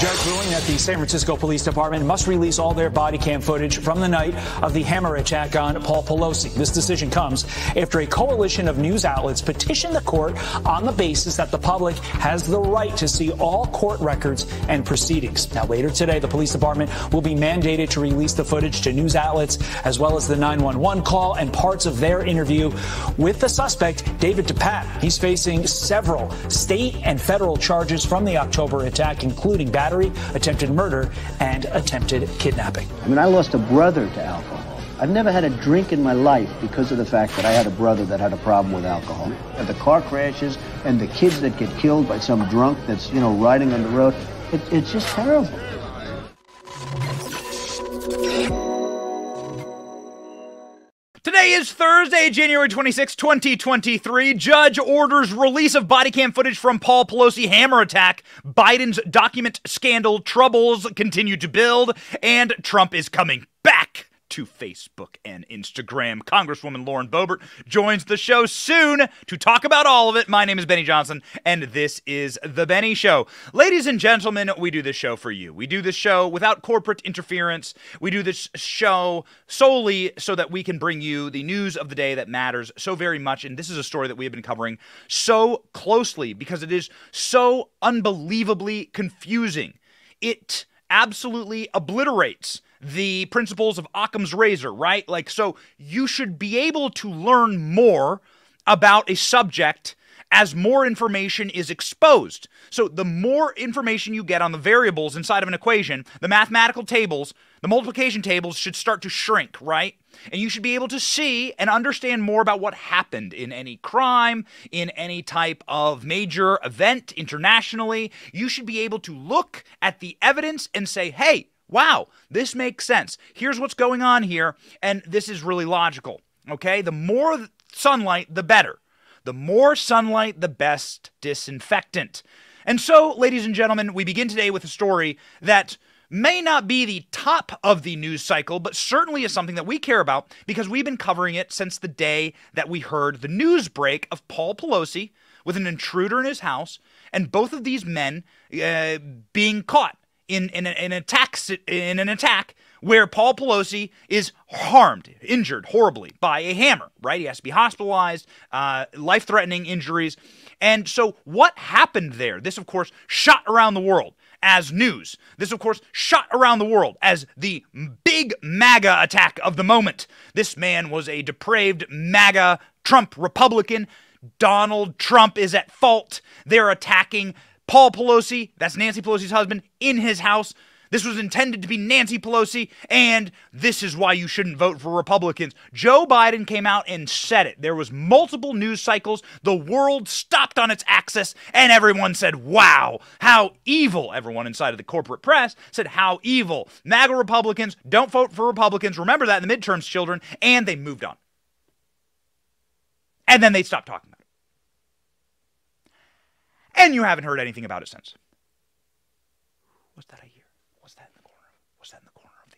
Judge ruling that the San Francisco Police Department must release all their body cam footage from the night of the hammer attack on Paul Pelosi. This decision comes after a coalition of news outlets petitioned the court on the basis that the public has the right to see all court records and proceedings. Now, later today, the police department will be mandated to release the footage to news outlets, as well as the 911 call and parts of their interview with the suspect, David DePape. He's facing several state and federal charges from the October attack, including battery, attempted murder, and attempted kidnapping. I mean, I lost a brother to alcohol. I've never had a drink in my life because of the fact that I had a brother that had a problem with alcohol. And the car crashes and the kids that get killed by some drunk that's, riding on the road, it's just terrible. Today is Thursday, January 26, 2023. Judge orders release of body cam footage from Paul Pelosi hammer attack. Biden's document scandal troubles continue to build, and Trump is coming back to Facebook and Instagram. Congresswoman Lauren Boebert joins the show soon to talk about all of it. My name is Benny Johnson, and this is The Benny Show. Ladies and gentlemen, we do this show for you. We do this show without corporate interference. We do this show solely so that we can bring you the news of the day that matters so very much, and this is a story that we have been covering so closely because it is so unbelievably confusing. It absolutely obliterates the principles of Occam's razor, right? So you should be able to learn more about a subject as more information is exposed. So the more information you get on the variables inside of an equation, the mathematical tables, the multiplication tables should start to shrink, right? And you should be able to see and understand more about what happened in any crime, in any type of major event internationally. You should be able to look at the evidence and say, hey, wow, this makes sense. Here's what's going on here, and this is really logical, okay? The more sunlight, the better. The more sunlight, the best disinfectant. And so, ladies and gentlemen, we begin today with a story that may not be the top of the news cycle, but certainly is something that we care about because we've been covering it since the day that we heard the news break of Paul Pelosi with an intruder in his house, and both of these men being caught in an attack where Paul Pelosi is harmed, injured horribly by a hammer, right? He has to be hospitalized, life-threatening injuries. And so what happened there? This, of course, shot around the world as news. This, of course, shot around the world as the big MAGA attack of the moment. This man was a depraved MAGA Trump Republican. Donald Trump is at fault. They're attacking Paul Pelosi, that's Nancy Pelosi's husband, in his house. This was intended to be Nancy Pelosi, and this is why you shouldn't vote for Republicans. Joe Biden came out and said it. There was multiple news cycles. The world stopped on its axis, and everyone said, wow, how evil. Everyone inside of the corporate press said, how evil. MAGA Republicans, don't vote for Republicans. Remember that in the midterms, children. And they moved on. And then they stopped talking about it. And you haven't heard anything about it since. What's that I hear? What's that in the corner? What's that in the corner of the,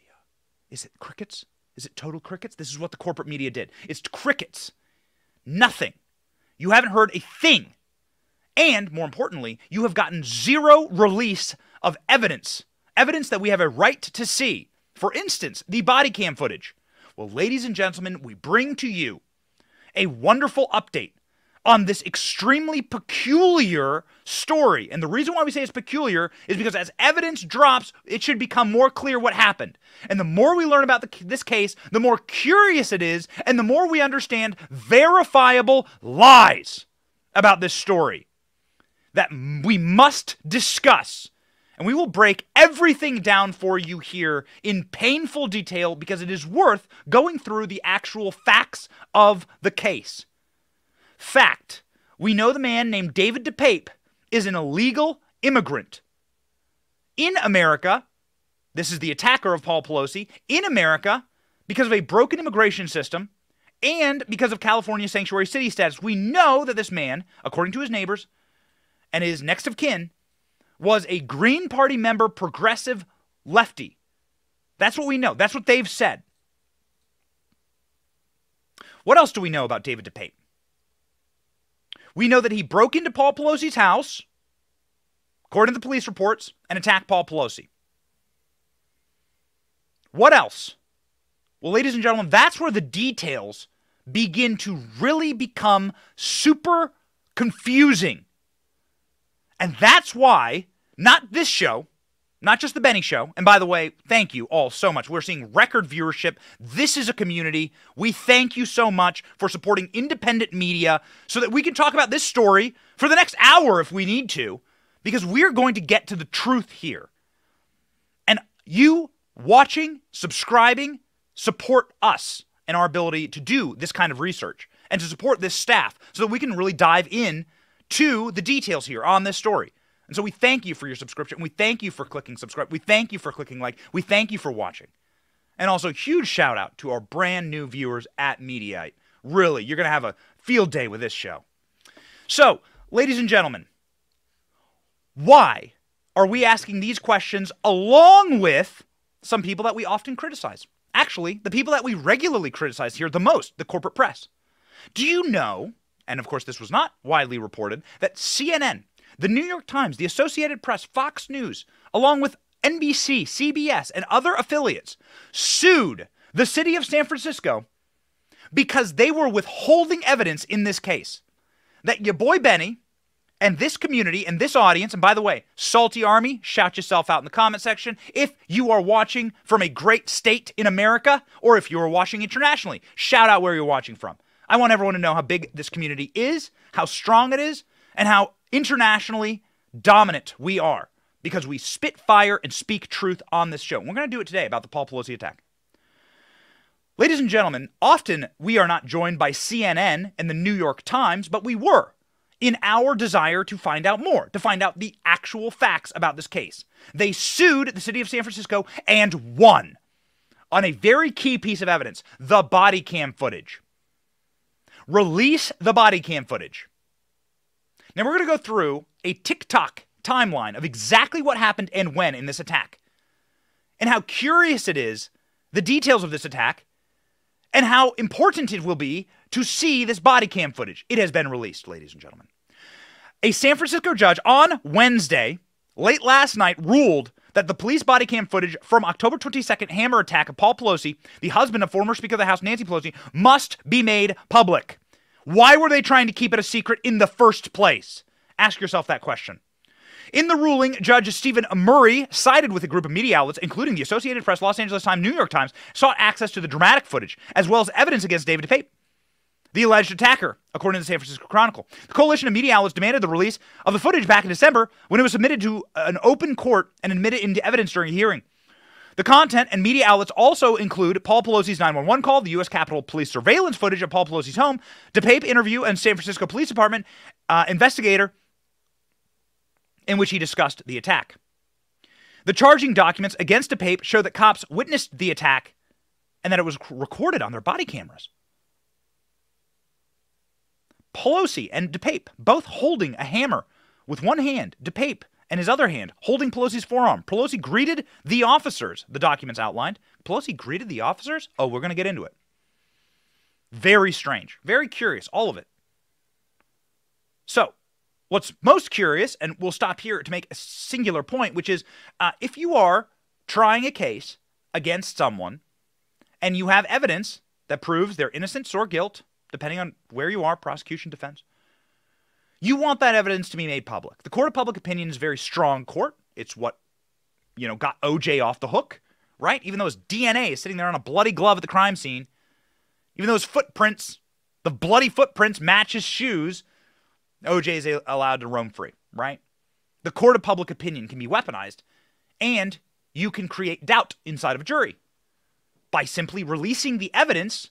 is it crickets? Is it total crickets? This is what the corporate media did. It's crickets. Nothing. You haven't heard a thing. And, more importantly, you have gotten zero release of evidence. Evidence that we have a right to see. For instance, the body cam footage. Well, ladies and gentlemen, we bring to you a wonderful update on this extremely peculiar story. And the reason why we say it's peculiar is because as evidence drops, it should become more clear what happened. And the more we learn about this case, the more curious it is, and the more we understand verifiable lies about this story that we must discuss. And we will break everything down for you here in painful detail because it is worth going through the actual facts of the case. Fact, we know the man named David DePape is an illegal immigrant. In America, this is the attacker of Paul Pelosi, in America, because of a broken immigration system and because of California's sanctuary city status, we know that this man, according to his neighbors and his next of kin, was a Green Party member, progressive lefty. That's what we know. That's what they've said. What else do we know about David DePape? We know that he broke into Paul Pelosi's house, according to the police reports, and attack Paul Pelosi. What else? Well, ladies and gentlemen, that's where the details begin to really become super confusing. And that's why, not this show, not just the Benny Show, and by the way, thank you all so much. We're seeing record viewership. This is a community. We thank you so much for supporting independent media so that we can talk about this story for the next hour if we need to, because we're going to get to the truth here. And you watching, subscribing, support us and our ability to do this kind of research and to support this staff so that we can really dive in to the details here on this story. And so we thank you for your subscription. We thank you for clicking subscribe. We thank you for clicking like. We thank you for watching. And also huge shout out to our brand new viewers at Mediaite. Really, you're going to have a field day with this show. So, ladies and gentlemen, why are we asking these questions along with some people that we often criticize? Actually, the people that we regularly criticize here the most, the corporate press. Do you know, and of course this was not widely reported, that CNN, the New York Times, the Associated Press, Fox News, along with NBC, CBS, and other affiliates, sued the city of San Francisco because they were withholding evidence in this case that your boy Benny and this community and this audience, and by the way, Salty Army, shout yourself out in the comment section if you are watching from a great state in America, or if you are watching internationally, shout out where you're watching from. I want everyone to know how big this community is, how strong it is, and how internationally dominant we are, because we spit fire and speak truth on this show. We're going to do it today about the Paul Pelosi attack. Ladies and gentlemen, often we are not joined by CNN and the New York Times, but we were in our desire to find out more, to find out the actual facts about this case. They sued the city of San Francisco and won on a very key piece of evidence, the body cam footage. Release the body cam footage. Now we're going to go through a TikTok timeline of exactly what happened and when in this attack, and how curious it is, the details of this attack, and how important it will be to see this body cam footage. It has been released, ladies and gentlemen. A San Francisco judge on Wednesday, late last night, ruled that the police body cam footage from October 22nd hammer attack of Paul Pelosi, the husband of former Speaker of the House Nancy Pelosi, must be made public. Why were they trying to keep it a secret in the first place? Ask yourself that question. In the ruling, Judge Stephen Murray sided with a group of media outlets, including the Associated Press, Los Angeles Times, New York Times, sought access to the dramatic footage, as well as evidence against David DePape, the alleged attacker, according to the San Francisco Chronicle. The coalition of media outlets demanded the release of the footage back in December when it was submitted to an open court and admitted into evidence during a hearing. The content and media outlets also include Paul Pelosi's 911 call, the U.S. Capitol Police surveillance footage of Paul Pelosi's home, DePape interview, and San Francisco Police Department investigator in which he discussed the attack. The charging documents against DePape show that cops witnessed the attack and that it was recorded on their body cameras. Pelosi and DePape both holding a hammer with one hand, DePape and his other hand holding Pelosi's forearm. Pelosi greeted the officers, the documents outlined. Pelosi greeted the officers? Oh, we're going to get into it. Very strange. Very curious, all of it. So, what's most curious, and we'll stop here to make a singular point, which is if you are trying a case against someone and you have evidence that proves their innocence or guilt, depending on where you are, prosecution, defense, you want that evidence to be made public. The court of public opinion is a very strong court. It's what, got OJ off the hook, right? Even though his DNA is sitting there on a bloody glove at the crime scene, even though his footprints, the bloody footprints match his shoes, OJ is allowed to roam free, right? The court of public opinion can be weaponized, and you can create doubt inside of a jury by simply releasing the evidence.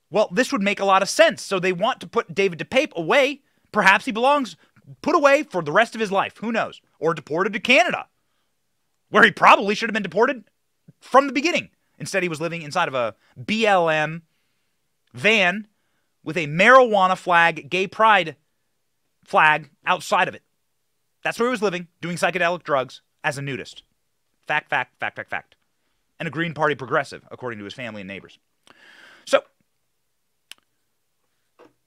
Well, this would make a lot of sense. So they want to put David DePape away. Perhaps he belongs put away for the rest of his life. Who knows? Or deported to Canada, where he probably should have been deported from the beginning. Instead, he was living inside of a BLM van with a marijuana flag, gay pride flag outside of it. That's where he was living, doing psychedelic drugs as a nudist. Fact, fact, fact, fact, fact. And a Green Party progressive, according to his family and neighbors. So,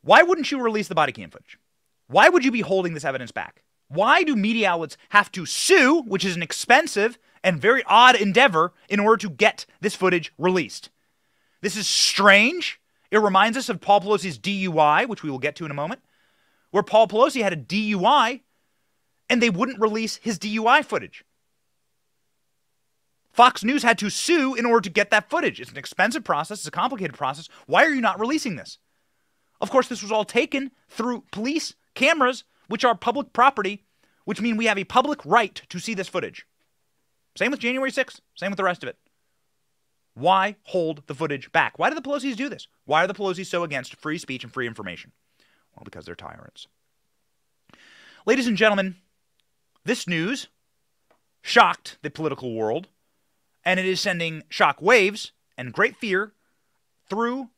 why wouldn't you release the body cam footage? Why would you be holding this evidence back? Why do media outlets have to sue, which is an expensive and very odd endeavor, in order to get this footage released? This is strange. It reminds us of Paul Pelosi's DUI, which we will get to in a moment, where Paul Pelosi had a DUI and they wouldn't release his DUI footage. Fox News had to sue in order to get that footage. It's an expensive process. It's a complicated process. Why are you not releasing this? Of course, this was all taken through police cameras, which are public property, which mean we have a public right to see this footage. Same with January 6th. Same with the rest of it. Why hold the footage back? Why do the Pelosi's do this? Why are the Pelosi's so against free speech and free information? Well, because they're tyrants. Ladies and gentlemen, this news shocked the political world, and it is sending shock waves and great fear through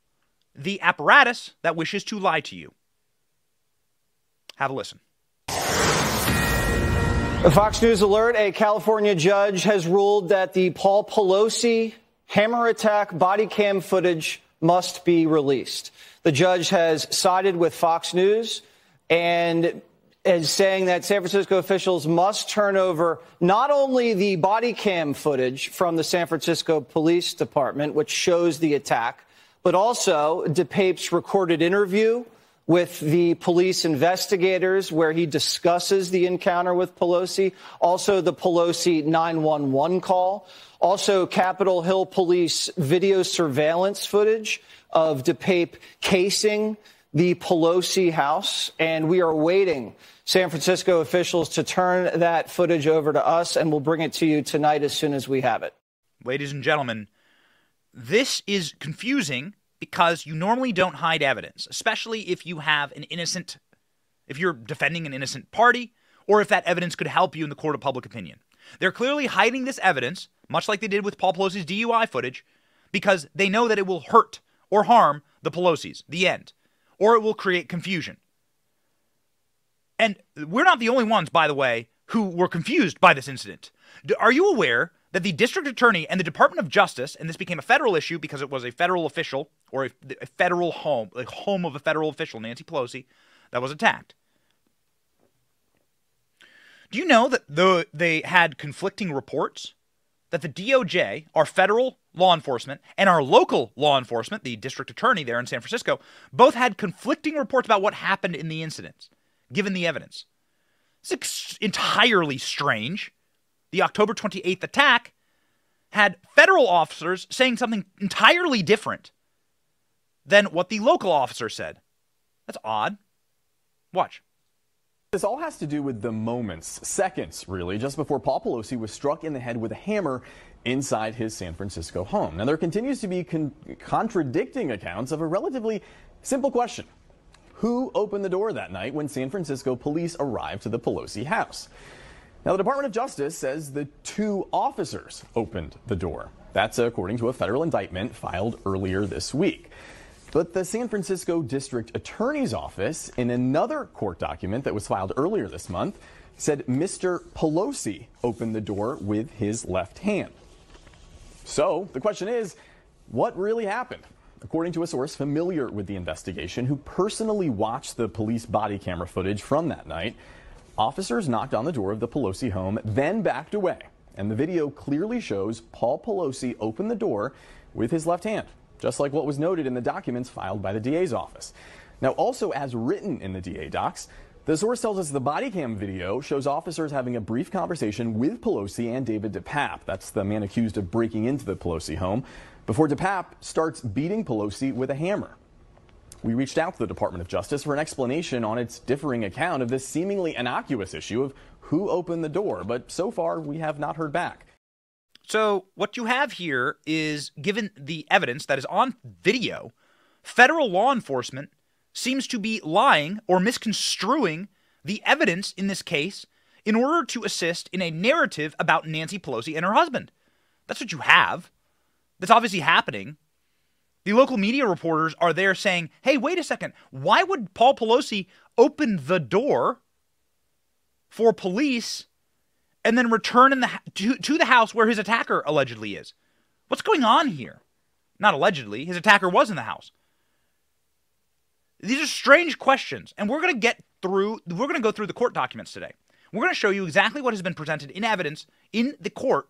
the apparatus that wishes to lie to you. Have a listen. A Fox News alert, a California judge has ruled that the Paul Pelosi hammer attack body cam footage must be released. The judge has sided with Fox News and is saying that San Francisco officials must turn over not only the body cam footage from the San Francisco Police Department, which shows the attack, but also DePape's recorded interview with the police investigators where he discusses the encounter with Pelosi, also the Pelosi 911 call, also Capitol Hill Police video surveillance footage of DePape casing the Pelosi house. And we are waiting San Francisco officials to turn that footage over to us, and we'll bring it to you tonight as soon as we have it. Ladies and gentlemen, this is confusing because you normally don't hide evidence, especially if you have if you're defending an innocent party, or if that evidence could help you in the court of public opinion. They're clearly hiding this evidence, much like they did with Paul Pelosi's DUI footage, because they know that it will hurt or harm the Pelosi's, the end, or it will create confusion. And we're not the only ones, by the way, who were confused by this incident. Are you aware that the district attorney and the Department of Justice, and this became a federal issue because it was a federal official, or a federal home, a home of a federal official, Nancy Pelosi, that was attacked. Do you know that they had conflicting reports? That the DOJ, our federal law enforcement, and our local law enforcement, the district attorney there in San Francisco, both had conflicting reports about what happened in the incidents, given the evidence. It's entirely strange. The October 28th attack had federal officers saying something entirely different than what the local officer said. That's odd. Watch. This all has to do with the moments, seconds really, just before Paul Pelosi was struck in the head with a hammer inside his San Francisco home. Now, there continues to be contradicting accounts of a relatively simple question. Who opened the door that night when San Francisco police arrived to the Pelosi house? Now, the Department of Justice says the two officers opened the door. That's according to a federal indictment filed earlier this week. But the San Francisco District Attorney's Office, in another court document that was filed earlier this month, said Mr. Pelosi opened the door with his left hand. So the question is, what really happened? According to a source familiar with the investigation who personally watched the police body camera footage from that night, officers knocked on the door of the Pelosi home, then backed away. And the video clearly shows Paul Pelosi open the door with his left hand, just like what was noted in the documents filed by the DA's office. Now, also as written in the DA docs, the source tells us the body cam video shows officers having a brief conversation with Pelosi and David DePape, that's the man accused of breaking into the Pelosi home, before DePape starts beating Pelosi with a hammer. We reached out to the Department of Justice for an explanation on its differing account of this seemingly innocuous issue of who opened the door, but so far we have not heard back. So what you have here is, given the evidence that is on video, federal law enforcement seems to be lying or misconstruing the evidence in this case in order to assist in a narrative about Nancy Pelosi and her husband. That's what you have. That's obviously happening. The local media reporters are there saying, hey, wait a second, why would Paul Pelosi open the door for police and then return to the house where his attacker allegedly is? What's going on here? Not allegedly, his attacker was in the house. These are strange questions, and we're going to go through the court documents today. We're going to show you exactly what has been presented in evidence in the court,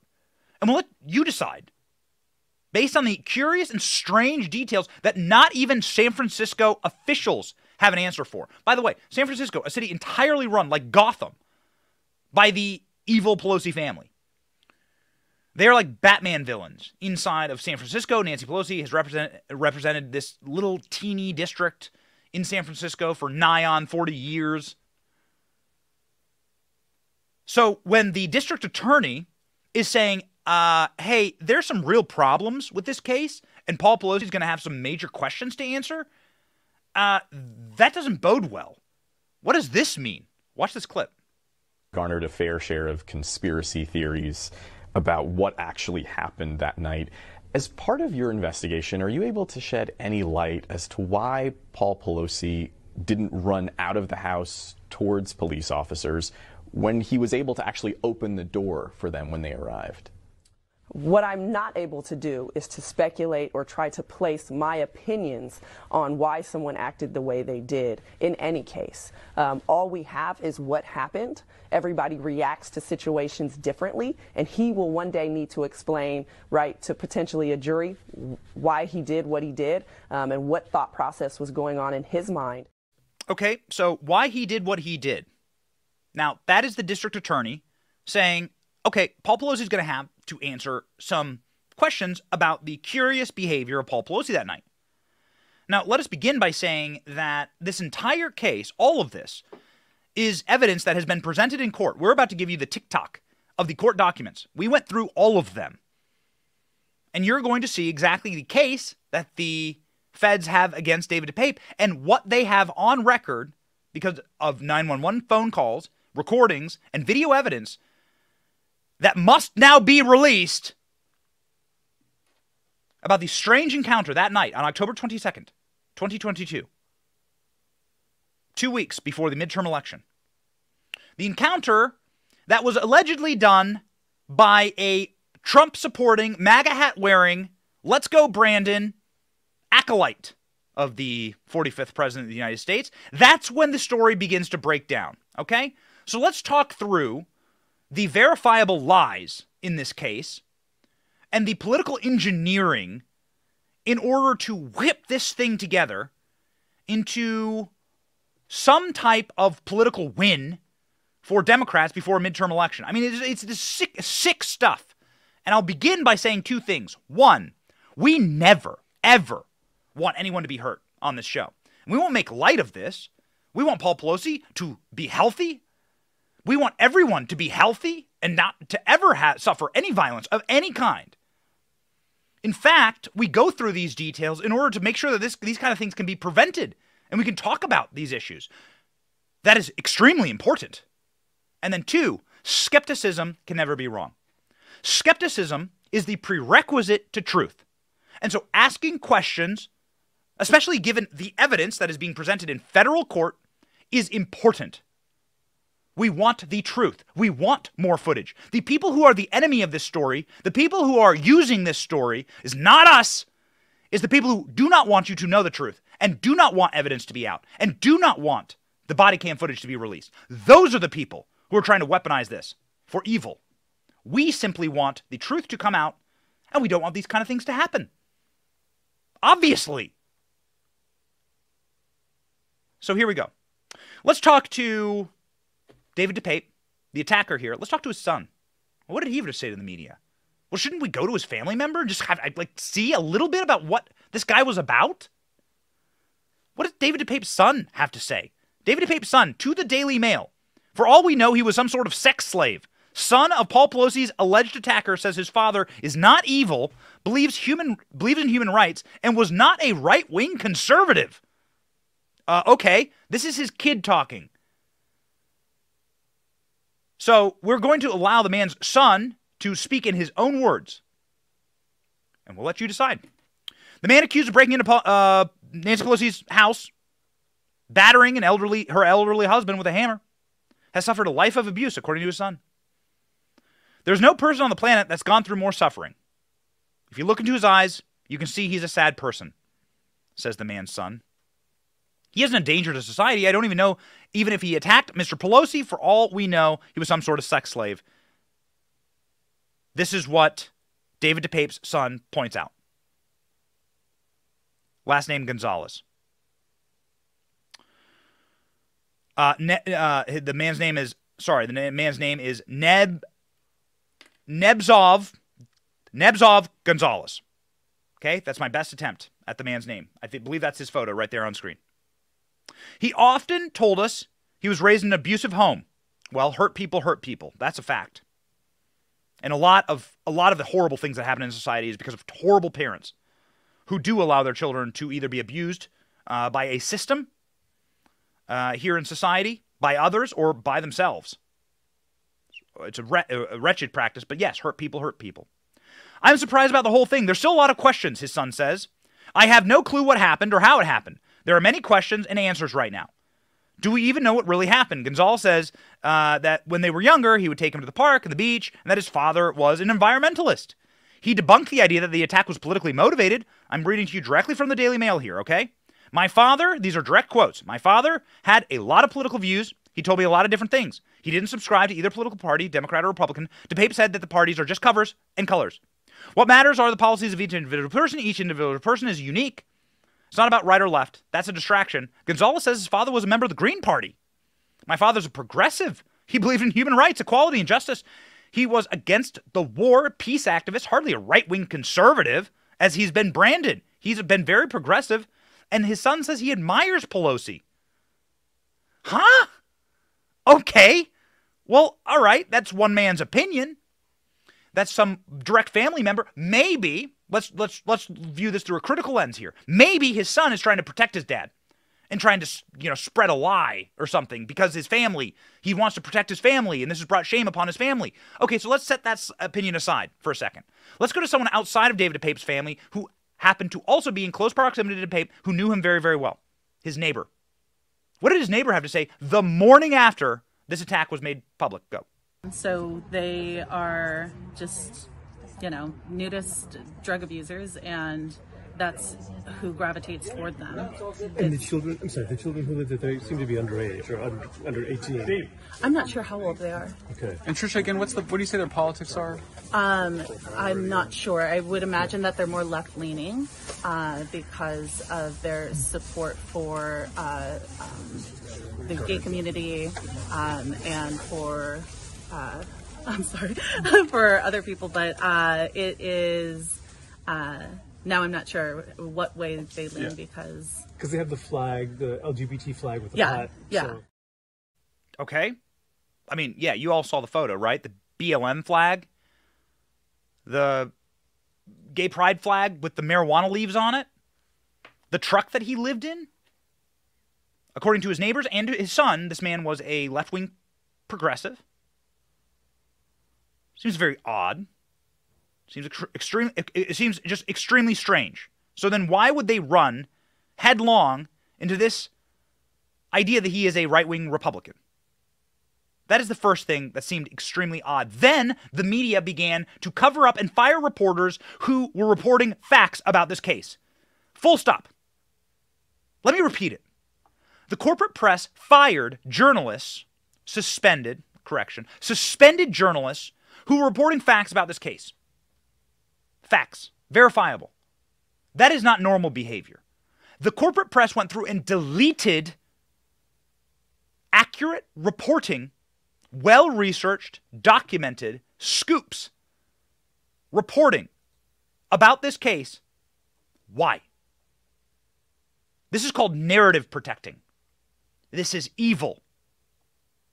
and we'll let you decide, based on the curious and strange details that not even San Francisco officials have an answer for. By the way, San Francisco, a city entirely run like Gotham by the evil Pelosi family. They are like Batman villains inside of San Francisco. Nancy Pelosi has represented this little teeny district in San Francisco for nigh on 40 years. So when the district attorney is saying, hey, there's some real problems with this case, and Paul Pelosi is going to have some major questions to answer, that doesn't bode well. What does this mean? Watch this clip. Garnered a fair share of conspiracy theories about what actually happened that night. As part of your investigation, are you able to shed any light as to why Paul Pelosi didn't run out of the house towards police officers when he was able to actually open the door for them when they arrived? What I'm not able to do is to speculate or try to place my opinions on why someone acted the way they did in any case. All we have is what happened. Everybody reacts to situations differently, and he will one day need to explain, right, to potentially a jury why he did what he did, and what thought process was going on in his mind. Okay, so why he did what he did. Now, that is the district attorney saying, okay, Paul Pelosi is going to have to answer some questions about the curious behavior of Paul Pelosi that night. Now, let us begin by saying that this entire case, all of this, is evidence that has been presented in court. We're about to give you the TikTok of the court documents. We went through all of them. And you're going to see exactly the case that the feds have against David DePape and what they have on record because of 911 phone calls, recordings, and video evidence that must now be released about the strange encounter that night on October 22nd, 2022, 2 weeks before the midterm election. The encounter that was allegedly done by a Trump-supporting, MAGA hat-wearing, Let's Go Brandon acolyte of the 45th president of the United States. That's when the story begins to break down, okay? So let's talk through the verifiable lies in this case and the political engineering in order to whip this thing together into some type of political win for Democrats before a midterm election. I mean, it's this sick stuff. And I'll begin by saying two things. One, we never, ever want anyone to be hurt on this show. And we won't make light of this. We want Paul Pelosi to be healthy. We want everyone to be healthy and not to ever suffer any violence of any kind. In fact, we go through these details in order to make sure that these kind of things can be prevented and we can talk about these issues. That is extremely important. And then two, skepticism can never be wrong. Skepticism is the prerequisite to truth. And so asking questions, especially given the evidence that is being presented in federal court, is important. We want the truth. We want more footage. The people who are the enemy of this story, the people who are using this story, is not us. Is the people who do not want you to know the truth and do not want evidence to be out and do not want the body cam footage to be released. Those are the people who are trying to weaponize this for evil. We simply want the truth to come out, and we don't want these kind of things to happen. Obviously. So here we go. Let's talk to David DePape, the attacker here. Let's talk to his son. What did he have to say to the media? Well, shouldn't we go to his family member and just see a little bit about what this guy was about? What does David DePape's son have to say? David DePape's son, to the Daily Mail. For all we know, he was some sort of sex slave. Son of Paul Pelosi's alleged attacker says his father is not evil, believes in human rights, and was not a right-wing conservative. Okay, this is his kid talking. So we're going to allow the man's son to speak in his own words. And we'll let you decide. The man accused of breaking into Nancy Pelosi's house, battering her elderly husband with a hammer, has suffered a life of abuse, according to his son. There's no person on the planet that's gone through more suffering. If you look into his eyes, you can see he's a sad person, says the man's son. He isn't a danger to society. I don't even know, even if he attacked Mr. Pelosi, for all we know, he was some sort of sex slave. This is what David DePape's son points out. Last name Gonzalez. The man's name is Nebzov Gonzalez. Okay, that's my best attempt at the man's name. I believe that's his photo right there on screen. He often told us he was raised in an abusive home. Well, hurt people hurt people. That's a fact. And a lot of the horrible things that happen in society is because of horrible parents who do allow their children to either be abused by a system here in society, by others, or by themselves. It's a wretched practice, but yes, hurt people hurt people. I'm surprised about the whole thing. There's still a lot of questions, his son says. I have no clue what happened or how it happened. There are many questions and answers right now. Do we even know what really happened? Gonzalez says that when they were younger, he would take him to the park and the beach, and that his father was an environmentalist. He debunked the idea that the attack was politically motivated. I'm reading to you directly from the Daily Mail here, okay? My father, these are direct quotes, my father had a lot of political views. He told me a lot of different things. He didn't subscribe to either political party, Democrat or Republican. DePape said that the parties are just covers and colors. What matters are the policies of each individual person. Each individual person is unique. It's not about right or left. That's a distraction. Gonzalez says his father was a member of the Green Party. My father's a progressive. He believed in human rights, equality, and justice. He was against the war, peace activist, hardly a right-wing conservative, as he's been branded. He's been very progressive, and his son says he admires Pelosi. Huh? Okay. Well, all right, that's one man's opinion. That's some direct family member. Maybe, let's view this through a critical lens here. Maybe his son is trying to protect his dad and trying to, spread a lie or something because his family, he wants to protect his family, and this has brought shame upon his family. Okay, so let's set that opinion aside for a second. Let's go to someone outside of David DePape's family who happened to also be in close proximity to DePape, who knew him very, very well. His neighbor. What did his neighbor have to say the morning after this attack was made public? Go. So they are just, nudist drug abusers, and that's who gravitates toward them. And the children who live there, they seem to be underage or under 18. I'm not sure how old they are. Okay. And Trisha, again, what do you say their politics are? I'm not sure. I would imagine that they're more left-leaning because of their support for the gay community and for for other people, but it is now I'm not sure what way they lean because they have the flag, the LGBT flag with the hat. Yeah. So. Okay. I mean, yeah, you all saw the photo, right? The BLM flag, the gay pride flag with the marijuana leaves on it, the truck that he lived in. According to his neighbors and to his son, this man was a left-wing progressive. Seems very odd. It seems just extremely strange. So then why would they run headlong into this idea that he is a right-wing Republican? That is the first thing that seemed extremely odd. Then the media began to cover up and fire reporters who were reporting facts about this case. Full stop. Let me repeat it. The corporate press fired journalists, suspended journalists who were reporting facts about this case. Facts. Verifiable. That is not normal behavior. The corporate press went through and deleted accurate reporting, well-researched, documented scoops, reporting about this case. Why? This is called narrative protecting. This is evil.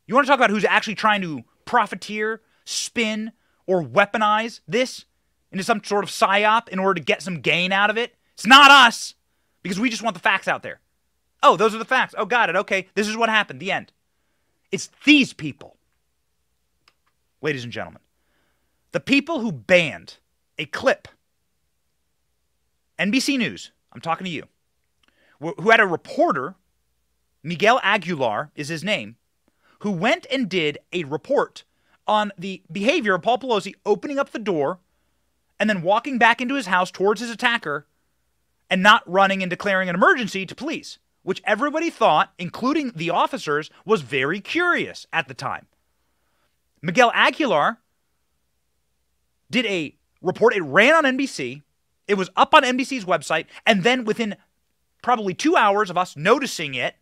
You want to talk about who's actually trying to profiteer, spin, or weaponize this into some sort of psyop in order to get some gain out of it? It's not us, because we just want the facts out there. Oh, those are the facts. Oh, got it. Okay, this is what happened. The end. It's these people, ladies and gentlemen, the people who banned a clip, NBC News, I'm talking to you, who had a reporter, Miguel Aguilar is his name, who went and did a report on the behavior of Paul Pelosi opening up the door and then walking back into his house towards his attacker and not running and declaring an emergency to police. which everybody thought, including the officers, was very curious at the time. Miguel Aguilar did a report. It ran on NBC. It was up on NBC's website. And then within probably 2 hours of us noticing it,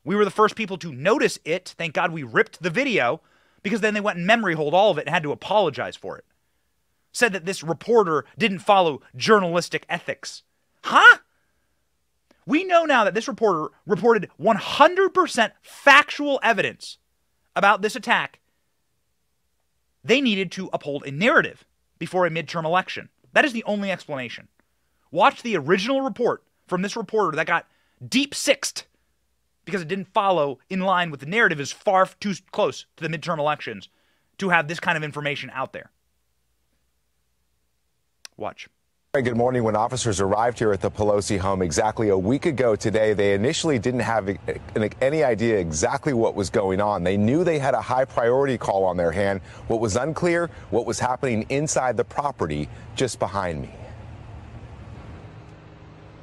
we were the first people to notice it. Thank God we ripped the video, because then they went and memory hold all of it and had to apologize for it. Said that this reporter didn't follow journalistic ethics. Huh? We know now that this reporter reported 100% factual evidence about this attack. They needed to uphold a narrative before a midterm election. That is the only explanation. Watch the original report from this reporter that got deep sixed because it didn't follow in line with the narrative, is far too close to the midterm elections to have this kind of information out there. Watch. Good morning. When officers arrived here at the Pelosi home exactly a week ago today, they initially didn't have any idea exactly what was going on. They knew they had a high priority call on their hand. What was unclear, what was happening inside the property just behind me.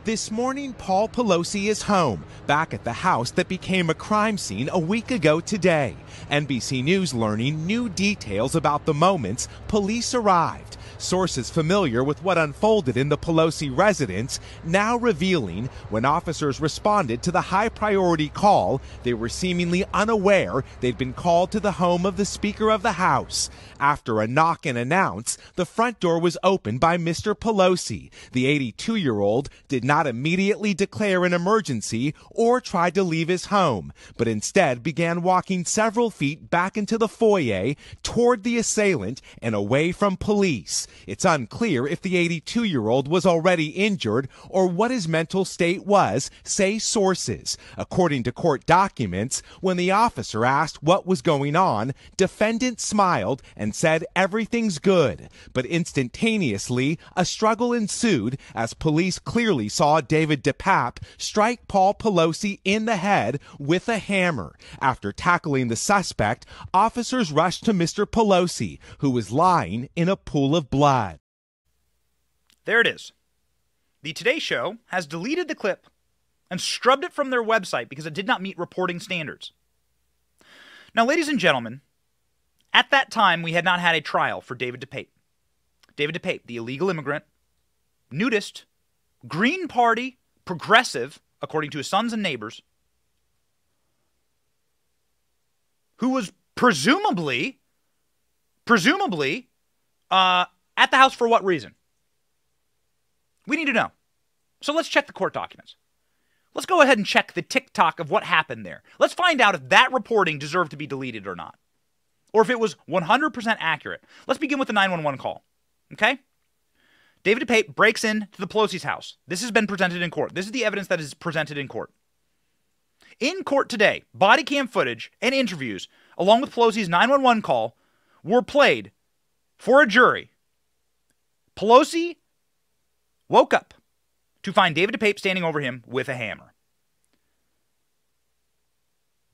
This morning, Paul Pelosi is home, back at the house that became a crime scene a week ago today. NBC News learning new details about the moments police arrived. Sources familiar with what unfolded in the Pelosi residence now revealing when officers responded to the high-priority call, they were seemingly unaware they'd been called to the home of the Speaker of the House. After a knock and announce, the front door was opened by Mr. Pelosi. The 82-year-old did not immediately declare an emergency or try to leave his home, but instead began walking several feet back into the foyer toward the assailant and away from police. It's unclear if the 82-year-old was already injured or what his mental state was, say sources. According to court documents, when the officer asked what was going on, defendant smiled and said everything's good. But instantaneously, a struggle ensued as police clearly saw David DePape strike Paul Pelosi in the head with a hammer. After tackling the suspect, officers rushed to Mr. Pelosi, who was lying in a pool of blood. There it is. The Today Show has deleted the clip and scrubbed it from their website because it did not meet reporting standards. Now, ladies and gentlemen, at that time, we had not had a trial for David DePape. David DePape, the illegal immigrant, nudist, Green Party, progressive, according to his sons and neighbors, who was presumably at the house for what reason? We need to know. So let's check the court documents. Let's go ahead and check the TikTok of what happened there. Let's find out if that reporting deserved to be deleted or not, or if it was 100% accurate. Let's begin with the 911 call, okay? David DePape breaks into the Pelosi's house. This has been presented in court. This is the evidence that is presented in court. In court today, body cam footage and interviews, along with Pelosi's 911 call, were played for a jury. Pelosi woke up to find David DePape standing over him with a hammer.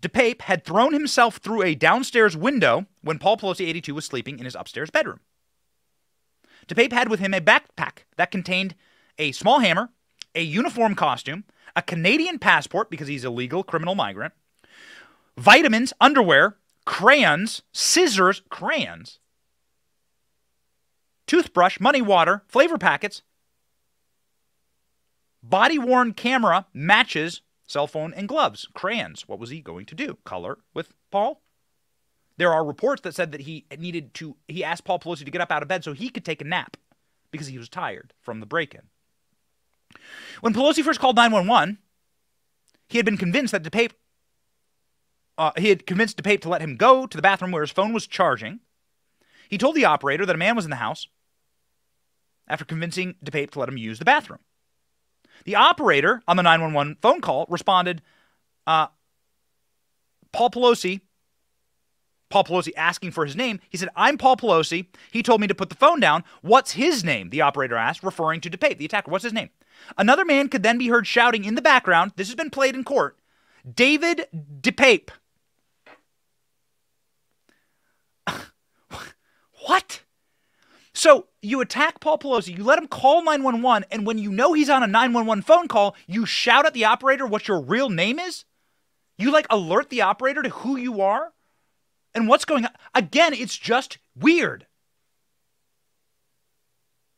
DePape had thrown himself through a downstairs window when Paul Pelosi, 82, was sleeping in his upstairs bedroom. DePape had with him a backpack that contained a small hammer, a uniform costume, a Canadian passport because he's a legal criminal migrant, vitamins, underwear, crayons, scissors, toothbrush, money water, flavor packets, body-worn camera, matches, cell phone, and gloves. Crayons. What was he going to do? Color with Paul? There are reports that said that he asked Paul Pelosi to get up out of bed so he could take a nap because he was tired from the break-in. When Pelosi first called 911, he had been convinced that DePape to let him go to the bathroom where his phone was charging. He told the operator that a man was in the house after convincing DePape to let him use the bathroom. The operator on the 911 phone call responded, Paul Pelosi asking for his name. He said, "I'm Paul Pelosi. He told me to put the phone down. What's his name?" The operator asked, referring to DePape, the attacker. What's his name? Another man could then be heard shouting in the background. This has been played in court. David DePape. What? So you attack Paul Pelosi, you let him call 911, and when you know he's on a 911 phone call, you shout at the operator what your real name is? You like alert the operator to who you are and what's going on? Again, it's just weird.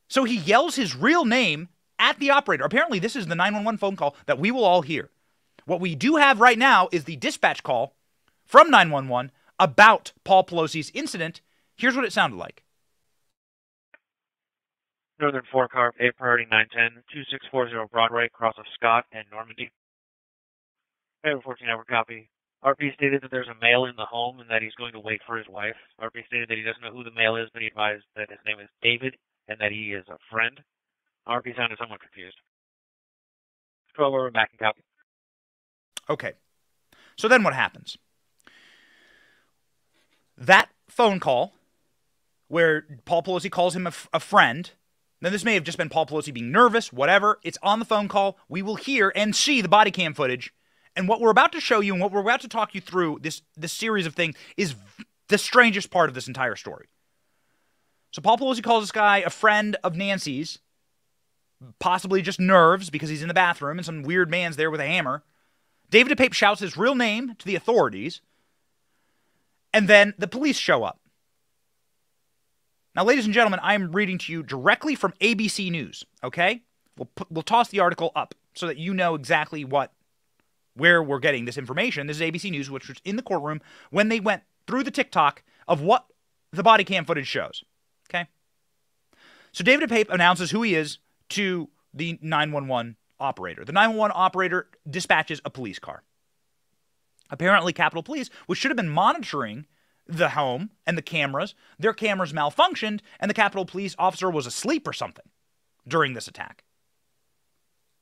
So he yells his real name at the operator. Apparently, this is the 911 phone call that we will all hear. What we do have right now is the dispatch call from 911 about Paul Pelosi's incident. Here's what it sounded like. Northern 4-car, A priority 910, 2640 Broadway, cross of Scott and Normandy. Hey, 14-hour copy. RP stated that there's a male in the home and that he's going to wait for his wife. RP stated that he doesn't know who the male is, but he advised that his name is David and that he is a friend. RP sounded somewhat confused. 12 over back and copy. Okay. So then what happens? That phone call where Paul Pelosi calls him a friend. Now, this may have just been Paul Pelosi being nervous, whatever. It's on the phone call. We will hear and see the body cam footage. And what we're about to show you and what we're about to talk you through, this series of things, is the strangest part of this entire story. So Paul Pelosi calls this guy a friend of Nancy's, possibly just nerves because he's in the bathroom and some weird man's there with a hammer. David DePape shouts his real name to the authorities. And then the police show up. Now, ladies and gentlemen, I am reading to you directly from ABC News, okay? We'll toss the article up so that you know exactly where we're getting this information. This is ABC News, which was in the courtroom when they went through the TikTok of what the body cam footage shows, okay? So David DePape announces who he is to the 911 operator. The 911 operator dispatches a police car. Apparently, Capitol Police, which should have been monitoring the home and the cameras, their cameras malfunctioned, and the Capitol Police officer was asleep or something during this attack.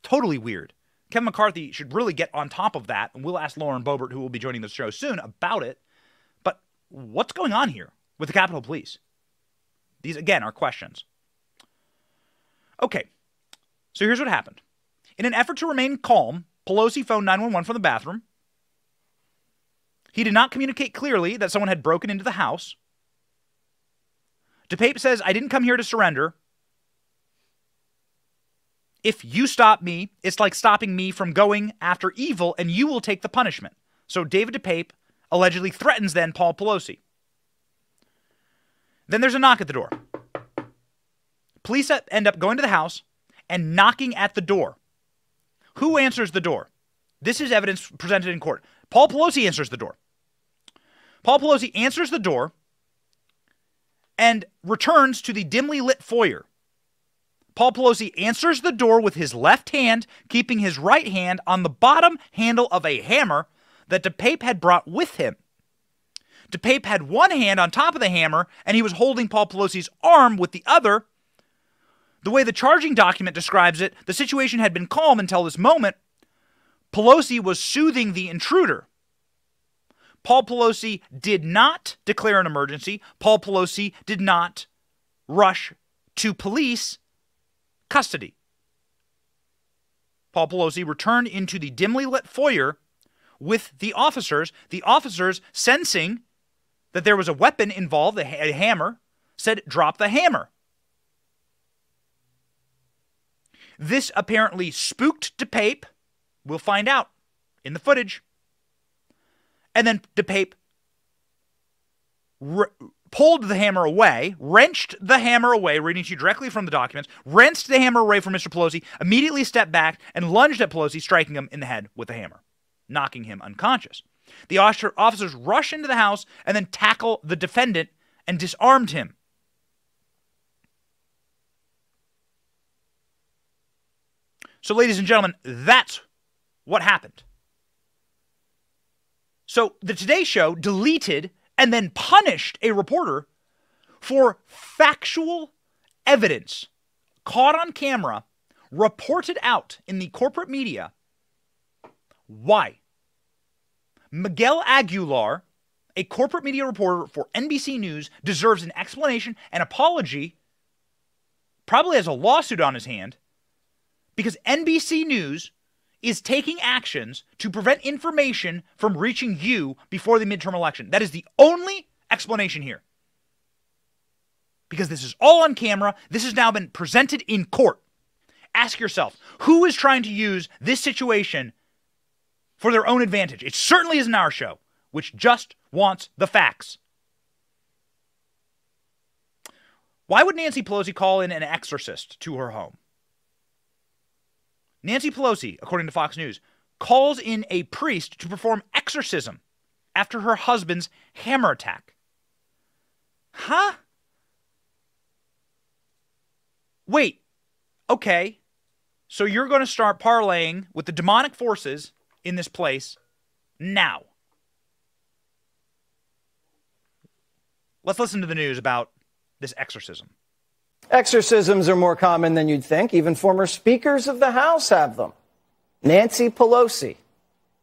Totally weird. Kevin McCarthy should really get on top of that, and we'll ask Lauren Boebert, who will be joining the show soon, about it. But what's going on here with the Capitol Police? These, again, are questions. Okay, so here's what happened. In an effort to remain calm, Pelosi phoned 911 from the bathroom. He did not communicate clearly that someone had broken into the house. DePape says, I didn't come here to surrender. If you stop me, it's like stopping me from going after evil, and you will take the punishment. So David DePape allegedly threatens then Paul Pelosi. Then there's a knock at the door. Police end up going to the house and knocking at the door. Who answers the door? This is evidence presented in court. Paul Pelosi answers the door. Paul Pelosi answers the door and returns to the dimly lit foyer. Paul Pelosi answers the door with his left hand, keeping his right hand on the bottom handle of a hammer that DePape had brought with him. DePape had one hand on top of the hammer, and he was holding Paul Pelosi's arm with the other. The way the charging document describes it, the situation had been calm until this moment. Pelosi was soothing the intruder. Paul Pelosi did not declare an emergency. Paul Pelosi did not rush to police custody. Paul Pelosi returned into the dimly lit foyer with the officers. The officers, sensing that there was a weapon involved, a hammer, said, drop the hammer. This apparently spooked DePape. We'll find out in the footage. And then DePape pulled the hammer away, wrenched the hammer away, reading to you directly from the documents, wrenched the hammer away from Mr. Pelosi, immediately stepped back and lunged at Pelosi, striking him in the head with the hammer, knocking him unconscious. The officers rushed into the house and then tackled the defendant and disarmed him. So, ladies and gentlemen, that's what happened. So, the Today Show deleted and then punished a reporter for factual evidence caught on camera, reported out in the corporate media. Why? Miguel Aguilar, a corporate media reporter for NBC News, deserves an explanation and apology, probably has a lawsuit on his hand, because NBC News is taking actions to prevent information from reaching you before the midterm election. That is the only explanation here. because this is all on camera. This has now been presented in court. Ask yourself, who is trying to use this situation for their own advantage? It certainly isn't our show, which just wants the facts. Why would Nancy Pelosi call in an exorcist to her home? Nancy Pelosi, according to Fox News, calls in a priest to perform exorcism after her husband's hammer attack. Huh? Wait. Okay. So you're going to start parlaying with the demonic forces in this place now. Let's listen to the news about this exorcism. Exorcisms are more common than you'd think. Even former speakers of the House have them. Nancy Pelosi.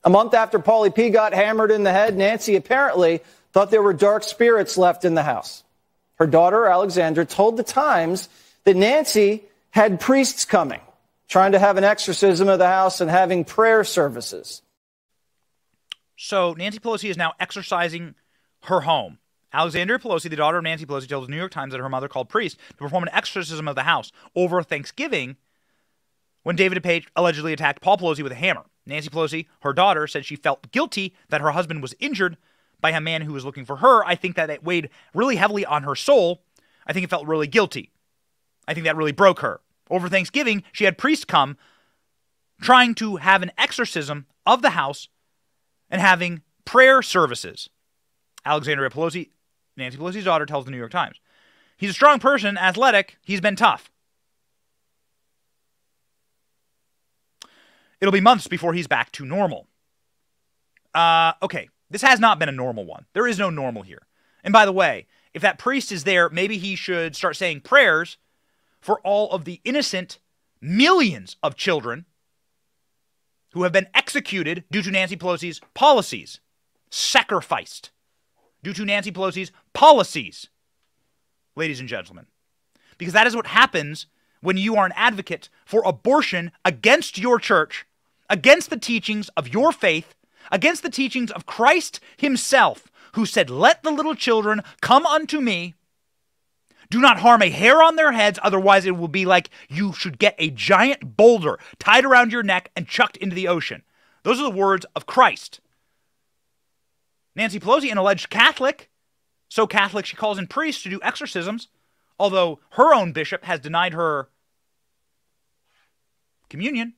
A month after Paulie P. got hammered in the head, Nancy apparently thought there were dark spirits left in the house. Her daughter, Alexandra, told the Times that Nancy had priests coming, trying to have an exorcism of the house and having prayer services. So Nancy Pelosi is now exorcising her home. Alexandria Pelosi, the daughter of Nancy Pelosi, told the New York Times that her mother called priests to perform an exorcism of the house over Thanksgiving when David Page allegedly attacked Paul Pelosi with a hammer. Nancy Pelosi, her daughter, said she felt guilty that her husband was injured by a man who was looking for her. I think that it weighed really heavily on her soul. I think it felt really guilty. I think that really broke her. Over Thanksgiving, she had priests come trying to have an exorcism of the house and having prayer services. Alexandria Pelosi, Nancy Pelosi's daughter, tells the New York Times. He's a strong person, athletic. He's been tough. It'll be months before he's back to normal. Okay, this has not been a normal one. There is no normal here. And by the way, if that priest is there, maybe he should start saying prayers for all of the innocent millions of children who have been executed due to Nancy Pelosi's policies, sacrificed due to Nancy Pelosi's policies, ladies and gentlemen. Because that is what happens when you are an advocate for abortion against your church, against the teachings of your faith, against the teachings of Christ himself, who said, "Let the little children come unto me. Do not harm a hair on their heads, otherwise it will be like you should get a giant boulder tied around your neck and chucked into the ocean." Those are the words of Christ. Nancy Pelosi, an alleged Catholic, so Catholic she calls in priests to do exorcisms, although her own bishop has denied her communion.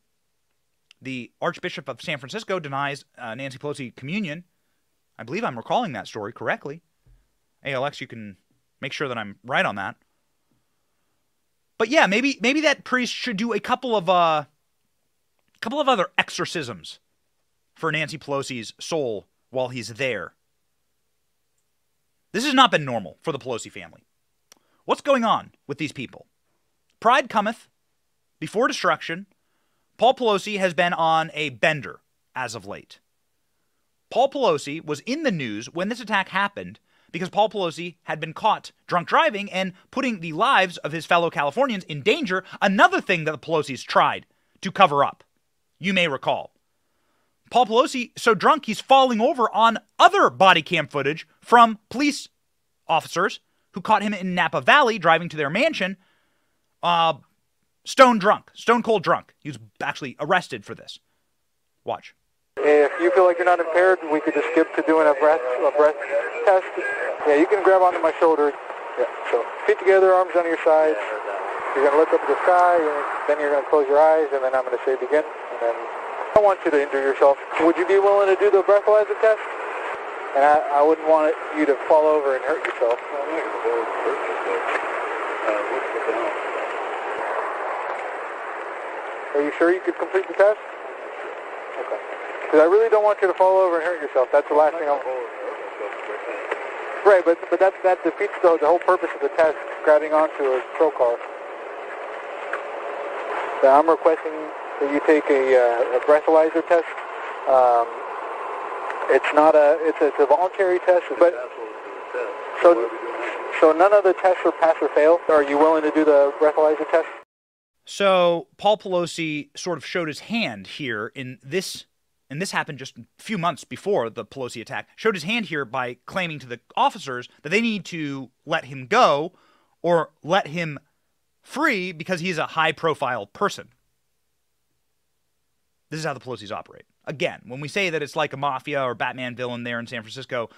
The Archbishop of San Francisco denies Nancy Pelosi communion. I believe I'm recalling that story correctly. ALX, you can make sure that I'm right on that. But yeah, maybe that priest should do a couple of other exorcisms for Nancy Pelosi's soul while he's there. This has not been normal for the Pelosi family. What's going on with these people? Pride cometh before destruction. Paul Pelosi has been on a bender as of late. Paul Pelosi was in the news when this attack happened because Paul Pelosi had been caught drunk driving and putting the lives of his fellow Californians in danger, another thing that the Pelosi's tried to cover up. You may recall. Paul Pelosi, so drunk he's falling over on other body cam footage from police officers who caught him in Napa Valley driving to their mansion, stone cold drunk. He was actually arrested for this. Watch. If you feel like you're not impaired, we could just skip to doing a breath test. Yeah, you can grab onto my shoulder. Yeah, so feet together, arms on your sides. You're going to look up at the sky, and then you're going to close your eyes, and then I'm going to say begin. And then I don't want you to injure yourself. Would you be willing to do the breathalyzer test? And I wouldn't want you to fall over and hurt yourself. Are you sure you could complete the test? Okay. Because I really don't want you to fall over and hurt yourself. That's the last thing I want. Right, but that defeats the whole purpose of the test, grabbing onto a patrol car. So I'm requesting that you take a breathalyzer test. It's a voluntary test, but so none of the tests are pass or fail. Are you willing to do the breathalyzer test? So Paul Pelosi sort of showed his hand here in this, and this happened just a few months before the Pelosi attack, showed his hand here by claiming to the officers that they need to let him go or let him free because he's a high-profile person. This is how the Pelosi's operate. Again, when we say that it's like a mafia or Batman villain there in San Francisco,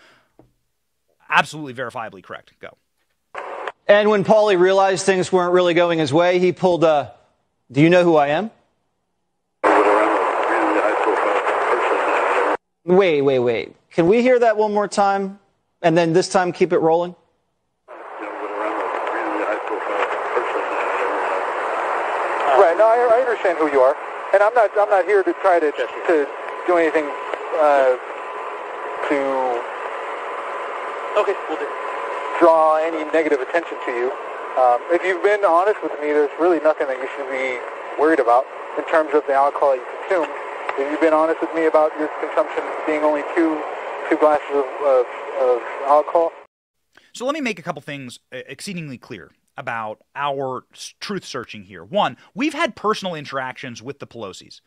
absolutely verifiably correct. Go. And when Paulie realized things weren't really going his way, he pulled a, "Do you know who I am?" Wait. Can we hear that one more time? And then this time keep it rolling? Right. No, I understand who you are, and I'm not here to try to do anything to draw any negative attention to you. If you've been honest with me, there's really nothing that you should be worried about in terms of the alcohol you consume. If you've been honest with me about your consumption being only two glasses of alcohol. So let me make a couple things exceedingly clear about our truth searching here. One, we've had personal interactions with the Pelosi's.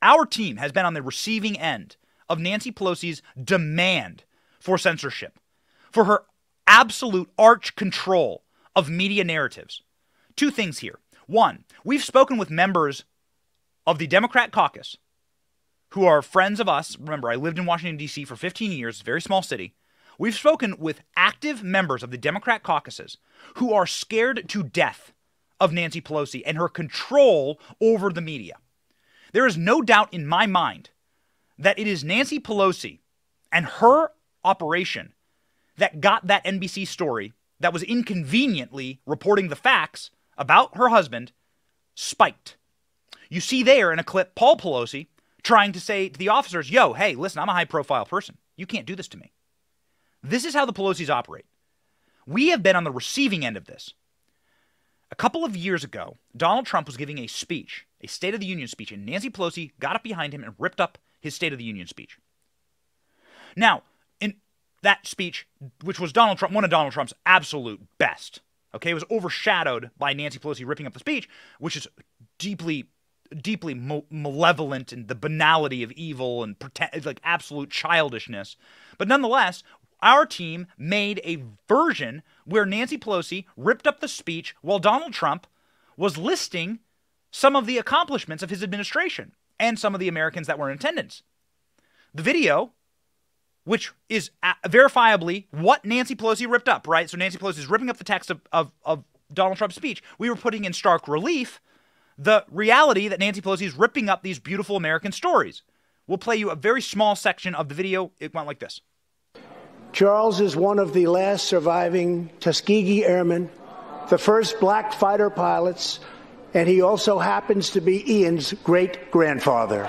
Our team has been on the receiving end of Nancy Pelosi's demand for censorship, for her absolute arch control of media narratives. Two things here. One, we've spoken with members of the Democrat caucus who are friends of us. Remember, I lived in Washington, D.C. for 15 years, very small city. We've spoken with active members of the Democrat caucuses who are scared to death of Nancy Pelosi and her control over the media. There is no doubt in my mind that it is Nancy Pelosi and her operation that got that NBC story that was inconveniently reporting the facts about her husband spiked. You see there in a clip Paul Pelosi trying to say to the officers, yo, hey, listen, I'm a high-profile person. You can't do this to me. This is how the Pelosi's operate. We have been on the receiving end of this. A couple of years ago, Donald Trump was giving a speech, a State of the Union speech, and Nancy Pelosi got up behind him and ripped up his State of the Union speech. Now, in that speech, which was Donald Trump, one of Donald Trump's absolute best, okay, it was overshadowed by Nancy Pelosi ripping up the speech, which is deeply malevolent and the banality of evil and like absolute childishness. But nonetheless, our team made a version where Nancy Pelosi ripped up the speech while Donald Trump was listing some of the accomplishments of his administration and some of the Americans that were in attendance. The video, which is verifiably what Nancy Pelosi ripped up, right? So Nancy Pelosi is ripping up the text of Donald Trump's speech. We were putting in stark relief the reality that Nancy Pelosi is ripping up these beautiful American stories. We'll play you a very small section of the video. It went like this. Charles is one of the last surviving Tuskegee Airmen, the first black fighter pilots, and he also happens to be Ian's great-grandfather.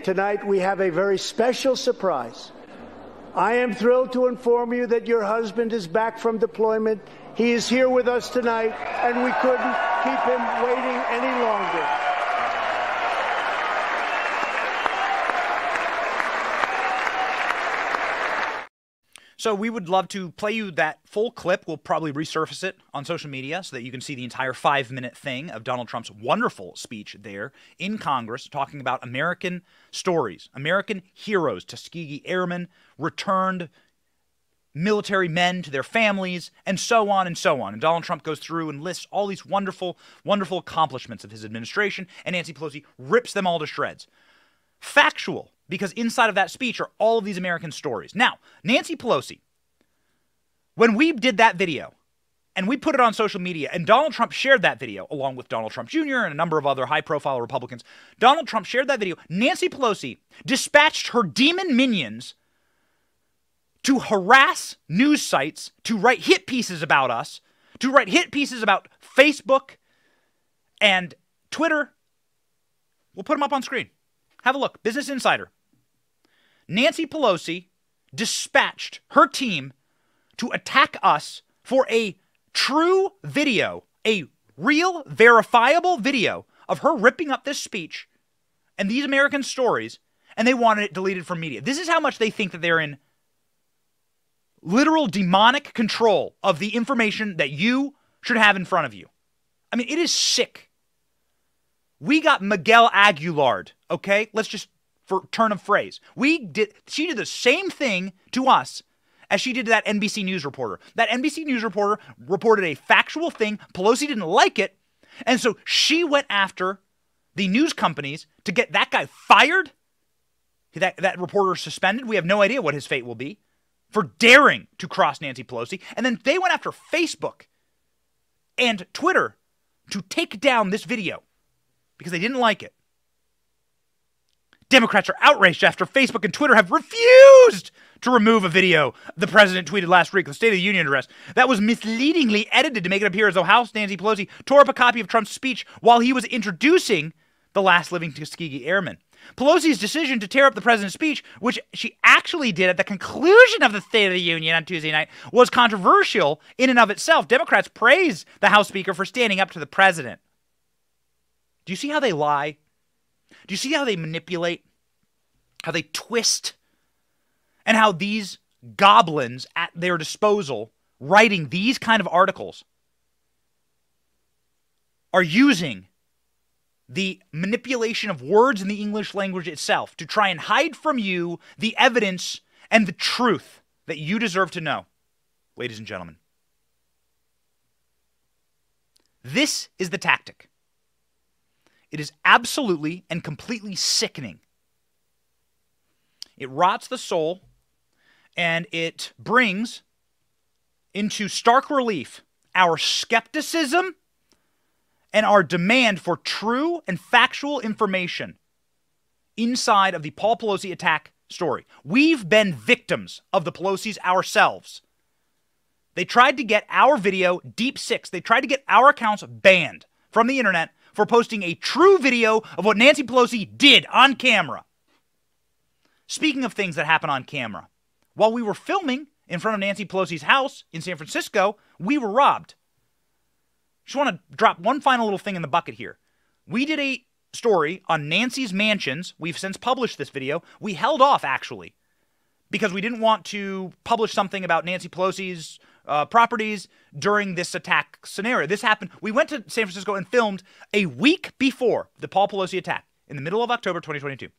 Tonight we have a very special surprise. I am thrilled to inform you that your husband is back from deployment. He is here with us tonight, and we couldn't keep him waiting any longer. So we would love to play you that full clip. We'll probably resurface it on social media so that you can see the entire 5-minute thing of Donald Trump's wonderful speech there in Congress talking about American stories, American heroes, Tuskegee Airmen, returned military men to their families, and so on and so on. And Donald Trump goes through and lists all these wonderful, wonderful accomplishments of his administration, and Nancy Pelosi rips them all to shreds. Factual, because inside of that speech are all of these American stories. Now, Nancy Pelosi, when we did that video, and we put it on social media, and Donald Trump shared that video, along with Donald Trump Jr. and a number of other high-profile Republicans, Donald Trump shared that video. Nancy Pelosi dispatched her demon minions to harass news sites, to write hit pieces about us, to write hit pieces about Facebook and Twitter. We'll put them up on screen. Have a look. Business Insider. Nancy Pelosi dispatched her team to attack us for a true video, a real, verifiable video of her ripping up this speech and these American stories, and they wanted it deleted from media. This is how much they think that they're in literal demonic control of the information that you should have in front of you. I mean, it is sick. We got Miguel Aguilar, okay? Let's just, for turn of phrase. She did the same thing to us as she did to that NBC News reporter. That NBC News reporter reported a factual thing. Pelosi didn't like it. And so she went after the news companies to get that guy fired. That reporter suspended. We have no idea what his fate will be for daring to cross Nancy Pelosi. And then they went after Facebook and Twitter to take down this video because they didn't like it. Democrats are outraged after Facebook and Twitter have refused to remove a video the president tweeted last week, the State of the Union address, that was misleadingly edited to make it appear as though House Nancy Pelosi tore up a copy of Trump's speech while he was introducing the last living Tuskegee Airmen. Pelosi's decision to tear up the president's speech, which she actually did at the conclusion of the State of the Union on Tuesday night, was controversial in and of itself. Democrats praised the House Speaker for standing up to the president. Do you see how they lie? Do you see how they manipulate? How they twist? And how these goblins at their disposal, writing these kind of articles, are using the manipulation of words in the English language itself to try and hide from you the evidence and the truth that you deserve to know, ladies and gentlemen. This is the tactic. It is absolutely and completely sickening. It rots the soul, and it brings into stark relief our skepticism and our demand for true and factual information inside of the Paul Pelosi attack story. We've been victims of the Pelosi's ourselves. They tried to get our video, Deep Six, they tried to get our accounts banned from the internet for posting a true video of what Nancy Pelosi did on camera. Speaking of things that happen on camera, while we were filming in front of Nancy Pelosi's house in San Francisco, we were robbed. Just want to drop one final little thing in the bucket here. We did a story on Nancy's mansions. We've since published this video. We held off, actually, because we didn't want to publish something about Nancy Pelosi's properties during this attack scenario. This happened. We went to San Francisco and filmed a week before the Paul Pelosi attack in the middle of October 2022.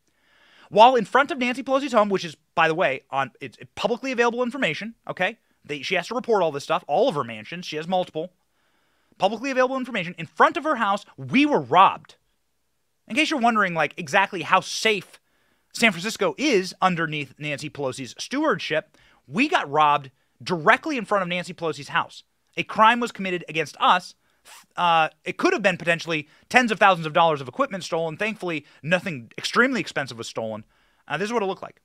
While in front of Nancy Pelosi's home, which is, by the way, it's publicly available information, okay? She has to report all this stuff, all of her mansions. She has multiple. Publicly available information. In front of her house, we were robbed. In case you're wondering, like, exactly how safe San Francisco is underneath Nancy Pelosi's stewardship, we got robbed directly in front of Nancy Pelosi's house. A crime was committed against us. It could have been potentially tens of thousands of dollars of equipment stolen. Thankfully, nothing extremely expensive was stolen. This is what it looked like.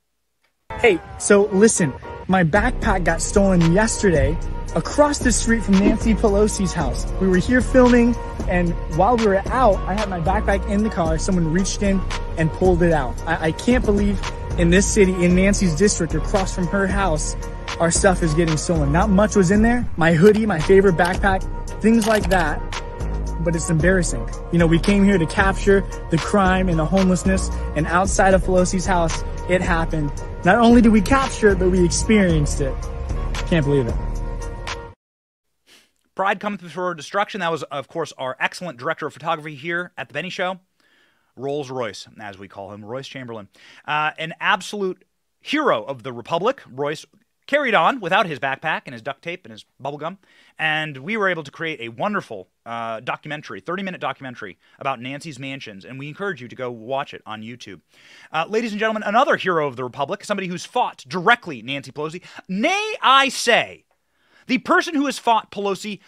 Hey, so listen, my backpack got stolen yesterday across the street from Nancy Pelosi's house. We were here filming, and while we were out, I had my backpack in the car. Someone reached in and pulled it out. I can't believe in this city, in Nancy's district, across from her house, our stuff is getting stolen. Not much was in there. My hoodie, my favorite backpack, things like that. But it's embarrassing. You know, we came here to capture the crime and the homelessness, and outside of Pelosi's house, it happened. Not only did we capture it, but we experienced it. Can't believe it. Pride cometh before destruction. That was, of course, our excellent director of photography here at The Benny Show, Rolls-Royce, as we call him, Royce Chamberlain. An absolute hero of the Republic. Royce carried on without his backpack and his duct tape and his bubble gum, and we were able to create a wonderful documentary, 30-minute documentary about Nancy's mansions, and we encourage you to go watch it on YouTube. Ladies and gentlemen, another hero of the Republic, somebody who's fought directly Nancy Pelosi, nay, I say, the person who has fought Pelosi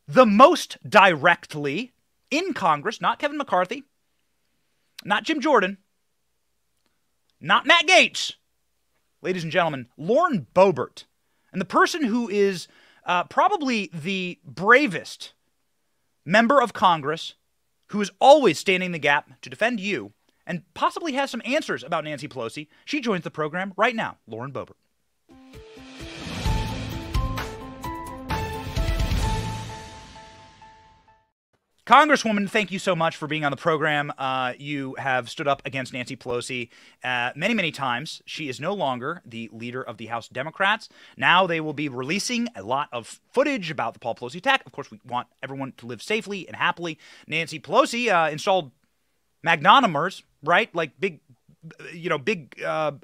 the most directly in Congress, not Kevin McCarthy, not Jim Jordan, not Matt Gaetz, ladies and gentlemen, Lauren Boebert, and the person who is probably the bravest member of Congress who is always standing the gap to defend you and possibly has some answers about Nancy Pelosi. She joins the program right now, Lauren Boebert. Congresswoman, thank you so much for being on the program. You have stood up against Nancy Pelosi many, many times. She is no longer the leader of the House Democrats. Now they will be releasing a lot of footage about the Paul Pelosi attack. Of course, we want everyone to live safely and happily. Nancy Pelosi installed magnonomers, right? Like big, big metal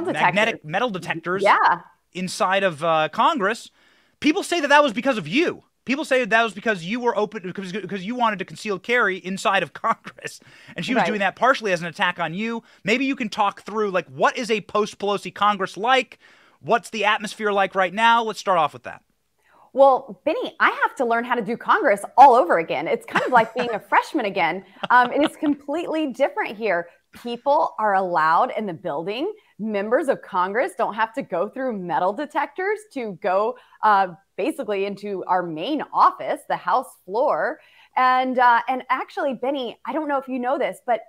detectors. Magnetic metal detectors. Yeah. Inside of Congress. People say that was because of you. People say that was because you were open, because you wanted to conceal carry inside of Congress. And she was doing that partially as an attack on you. Maybe you can talk through, like, what is a post-Pelosi Congress like? What's the atmosphere like right now? Let's start off with that. Well, Benny, I have to learn how to do Congress all over again. It's kind of like being a freshman again. It is completely different here. People are allowed in the building. Members of Congress don't have to go through metal detectors to go basically into our main office, the House floor. And actually, Benny, I don't know if you know this, but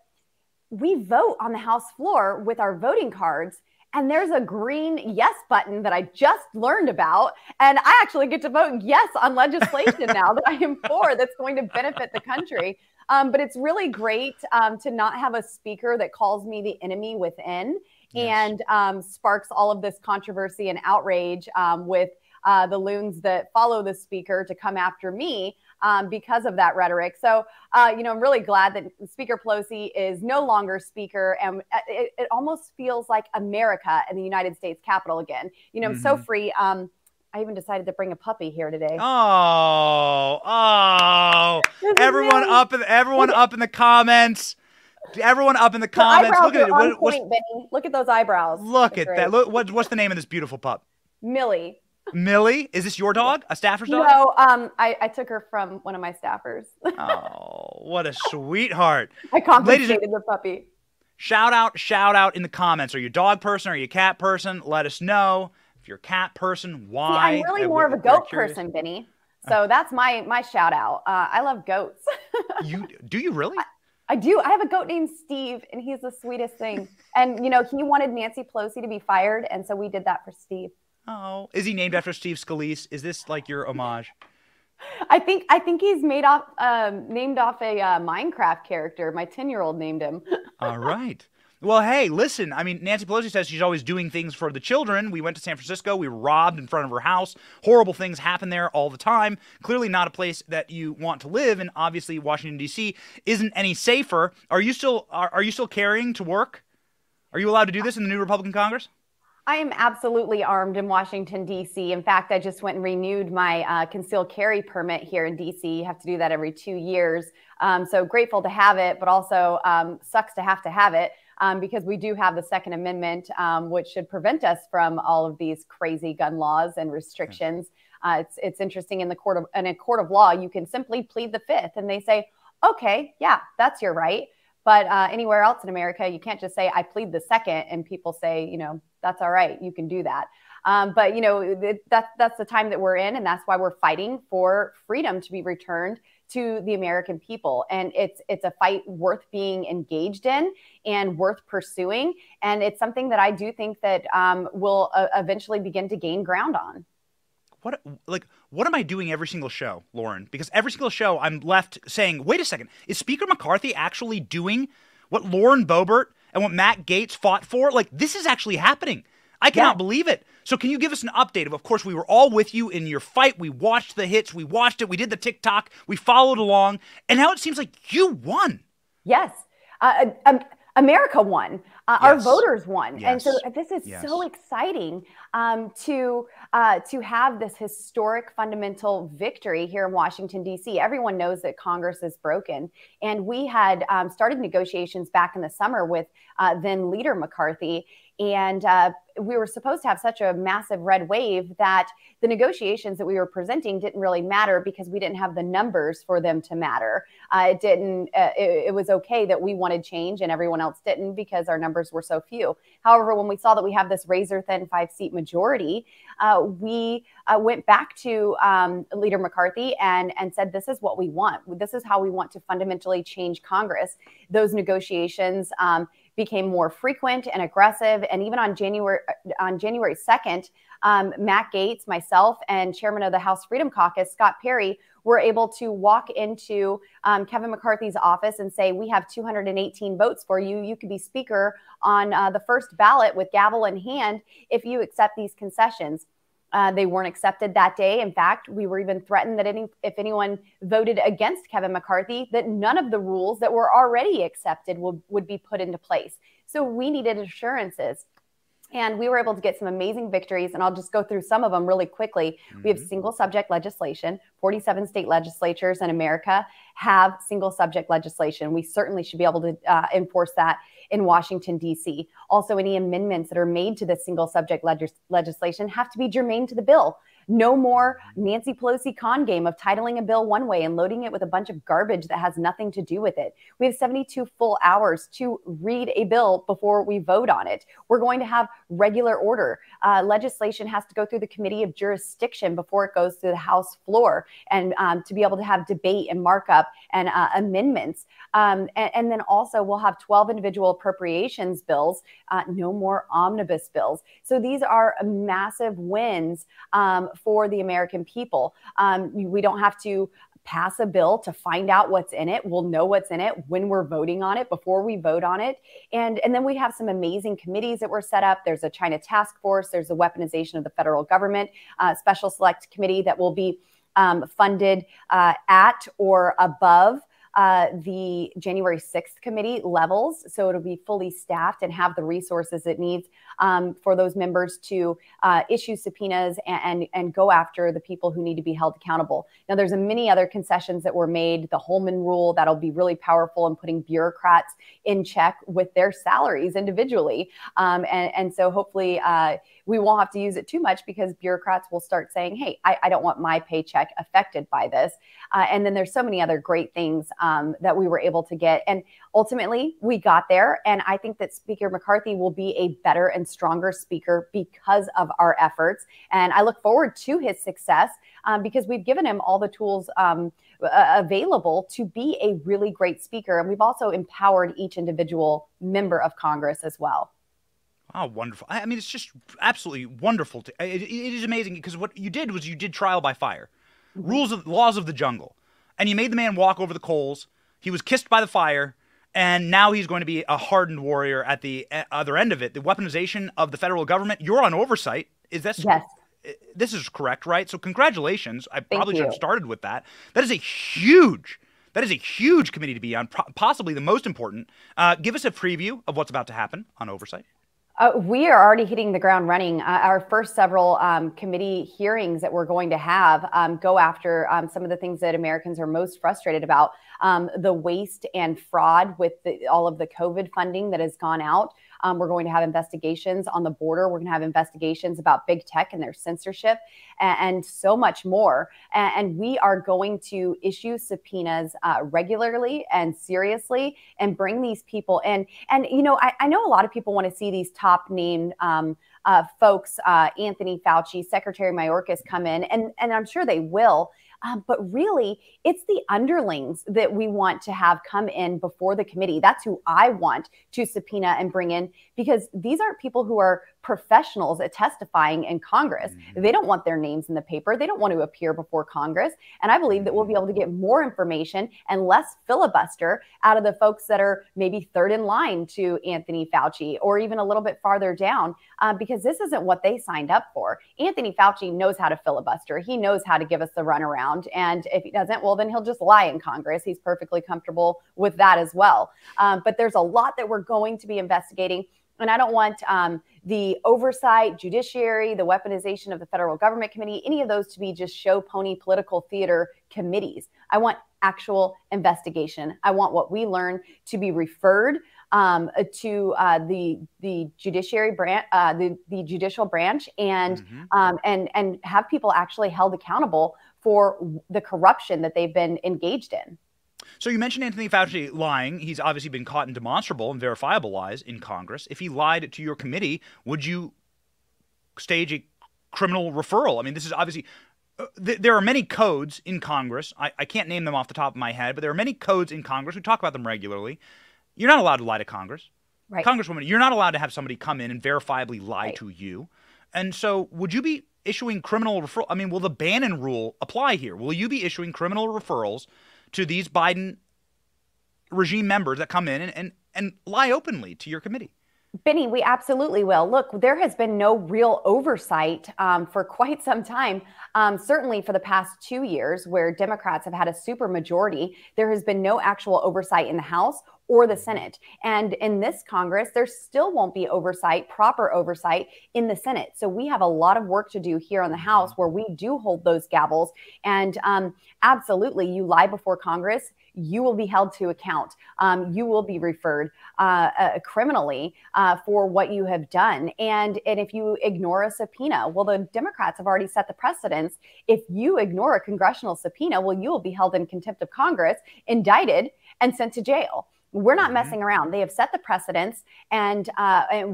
we vote on the House floor with our voting cards. And there's a green yes button that I just learned about. And I actually get to vote yes on legislation now that I am for that's going to benefit the country. But it's really great to not have a speaker that calls me the enemy within and sparks all of this controversy and outrage with the loons that follow the speaker to come after me because of that rhetoric. So, I'm really glad that Speaker Pelosi is no longer speaker. And it almost feels like America in the United States Capitol again. I'm so free. I even decided to bring a puppy here today. Everyone up in the comments. Everyone up in the comments. Look at it. Benny. Look at those eyebrows. Look at that. Look, what's the name of this beautiful pup? Millie. Millie? Is this your dog? A staffer's dog? No, I took her from one of my staffers. Oh, what a sweetheart. I confiscated the puppy. Shout out in the comments. Are you a dog person? Are you a cat person? Let us know. If you're a cat person, why? See, I'm really more of a goat person, Benny. So that's my shout out. I love goats. Do you really? I do. I have a goat named Steve, and he's the sweetest thing. And, he wanted Nancy Pelosi to be fired, and so we did that for Steve. Oh, is he named after Steve Scalise? Is this like your homage? I think he's named off a Minecraft character. My 10-year-old named him. All right. Well, hey, listen, I mean, Nancy Pelosi says she's always doing things for the children. We went to San Francisco. We were robbed in front of her house. Horrible things happen there all the time. Clearly not a place that you want to live, and obviously Washington, D.C. isn't any safer. Are you still carrying to work? Are you allowed to do this in the new Republican Congress? I am absolutely armed in Washington, D.C. In fact, I just went and renewed my concealed carry permit here in D.C. You have to do that every 2 years. So grateful to have it, but also sucks to have it. Because we do have the Second Amendment, which should prevent us from all of these crazy gun laws and restrictions. It's interesting in a court of law, you can simply plead the Fifth, and they say, okay, yeah, that's your right. But anywhere else in America, you can't just say I plead the Second, and people say, that's all right, you can do that. But that's the time that we're in, and that's why we're fighting for freedom to be returned to the American people. And it's a fight worth being engaged in and worth pursuing. And it's something that I do think that will eventually begin to gain ground on. What am I doing every single show, Lauren? Because every single show I'm left saying, wait a second, is Speaker McCarthy actually doing what Lauren Boebert and what Matt Gaetz fought for? Like, this is actually happening. I cannot believe it. So can you give us an update of course, we were all with you in your fight. We watched the hits. We watched it. We did the TikTok. We followed along. And now it seems like you won. Yes. America won. Our voters won. Yes. And so this is so exciting to have this historic fundamental victory here in Washington, D.C. Everyone knows that Congress is broken. And we had started negotiations back in the summer with then Leader McCarthy. And we were supposed to have such a massive red wave that the negotiations that we were presenting didn't really matter because we didn't have the numbers for them to matter. It was okay that we wanted change and everyone else didn't because our numbers were so few. However, when we saw that we have this razor thin 5-seat majority, we went back to Leader McCarthy and said, this is what we want. This is how we want to fundamentally change Congress. Those negotiations became more frequent and aggressive. And even on January 2nd, Matt Gaetz, myself, and Chairman of the House Freedom Caucus, Scott Perry, were able to walk into Kevin McCarthy's office and say, we have 218 votes for you. You could be Speaker on the first ballot with gavel in hand if you accept these concessions. They weren't accepted that day. In fact, we were even threatened that if anyone voted against Kevin McCarthy, that none of the rules that were already accepted would be put into place. So we needed assurances. And we were able to get some amazing victories, and I'll just go through some of them really quickly. We have single subject legislation. 47 state legislatures in America have single subject legislation. We certainly should be able to enforce that in Washington, D.C. Also, any amendments that are made to the single subject legislation have to be germane to the bill. No more Nancy Pelosi con game of titling a bill one way and loading it with a bunch of garbage that has nothing to do with it. We have 72 full hours to read a bill before we vote on it. We're going to have regular order. Legislation has to go through the committee of jurisdiction before it goes to the House floor, and to be able to have debate and markup and amendments. And then also we'll have 12 individual appropriations bills, no more omnibus bills. So these are massive wins for the American people. We don't have to pass a bill to find out what's in it. We'll know what's in it when we're voting on it, before we vote on it. And then we have some amazing committees that were set up. There's a China task force. There's the weaponization of the federal government, special select committee that will be funded at or above the January 6th committee levels. So it'll be fully staffed and have the resources it needs for those members to issue subpoenas and go after the people who need to be held accountable. Now, there's many other concessions that were made. The Holman rule, that'll be really powerful in putting bureaucrats in check with their salaries individually. And so hopefully we won't have to use it too much, because bureaucrats will start saying, hey, I don't want my paycheck affected by this. And then there's so many other great things that we were able to get. And ultimately, we got there. And I think that Speaker McCarthy will be a better and stronger speaker because of our efforts. And I look forward to his success because we've given him all the tools available to be a really great speaker. And we've also empowered each individual member of Congress as well. Oh, wonderful. I mean, it's just absolutely wonderful. It is amazing, because what you did was you did trial by fire. Laws of the jungle. And you made the man walk over the coals. He was kissed by the fire. And now he's going to be a hardened warrior at the other end of it. The weaponization of the federal government. You're on oversight. Is this? Yes. This is correct, right? So congratulations. I probably should have started with that. That is a huge committee to be on, possibly the most important. Give us a preview of what's about to happen on oversight. We are already hitting the ground running. Our first several committee hearings that we're going to have go after some of the things that Americans are most frustrated about, the waste and fraud with all of the COVID funding that has gone out. We're going to have investigations on the border. We're going to have investigations about big tech and their censorship and so much more. And we are going to issue subpoenas regularly and seriously and bring these people in. And, you know, I know a lot of people want to see these top named folks, Anthony Fauci, Secretary Mayorkas, come in, and I'm sure they will. But really, it's the underlings that we want to have come in before the committee. That's who I want to subpoena and bring in, because these aren't people who are professionals at testifying in Congress. They don't want their names in the paper. They don't want to appear before Congress. And I believe that we'll be able to get more information and less filibuster out of the folks that are maybe third in line to Anthony Fauci, or even a little bit farther down, because this isn't what they signed up for. Anthony Fauci knows how to filibuster. He knows how to give us the runaround. And if he doesn't, well, then he'll just lie in Congress. He's perfectly comfortable with that as well. But there's a lot that we're going to be investigating. And I don't want the oversight, judiciary, the weaponization of the federal government committee, any of those to be just show pony political theater committees. I want actual investigation. I want what we learn to be referred to the judiciary branch, the judicial branch, and have people actually held accountable for the corruption that they've been engaged in. So you mentioned Anthony Fauci lying. He's obviously been caught in demonstrable and verifiable lies in Congress. If he lied to your committee, would you stage a criminal referral? I mean, this is obviously there are many codes in Congress. I can't name them off the top of my head, but there are many codes in Congress. We talk about them regularly. You're not allowed to lie to Congress. Right. Congresswoman, you're not allowed to have somebody come in and verifiably lie to you. And so would you be issuing criminal referral? I mean, will the Bannon rule apply here? Will you be issuing criminal referrals to these Biden regime members that come in and lie openly to your committee? Benny, we absolutely will. Look, there has been no real oversight for quite some time. Certainly for the past 2 years, where Democrats have had a super majority, there has been no actual oversight in the House or the Senate. And in this Congress, there still won't be oversight, proper oversight in the Senate. So we have a lot of work to do here in the House where we do hold those gavels. And absolutely, you lie before Congress, you will be held to account. You will be referred criminally for what you have done. And if you ignore a subpoena, well, the Democrats have already set the precedence. If you ignore a congressional subpoena, well, you will be held in contempt of Congress, indicted, and sent to jail. We're not messing around. They have set the precedents, and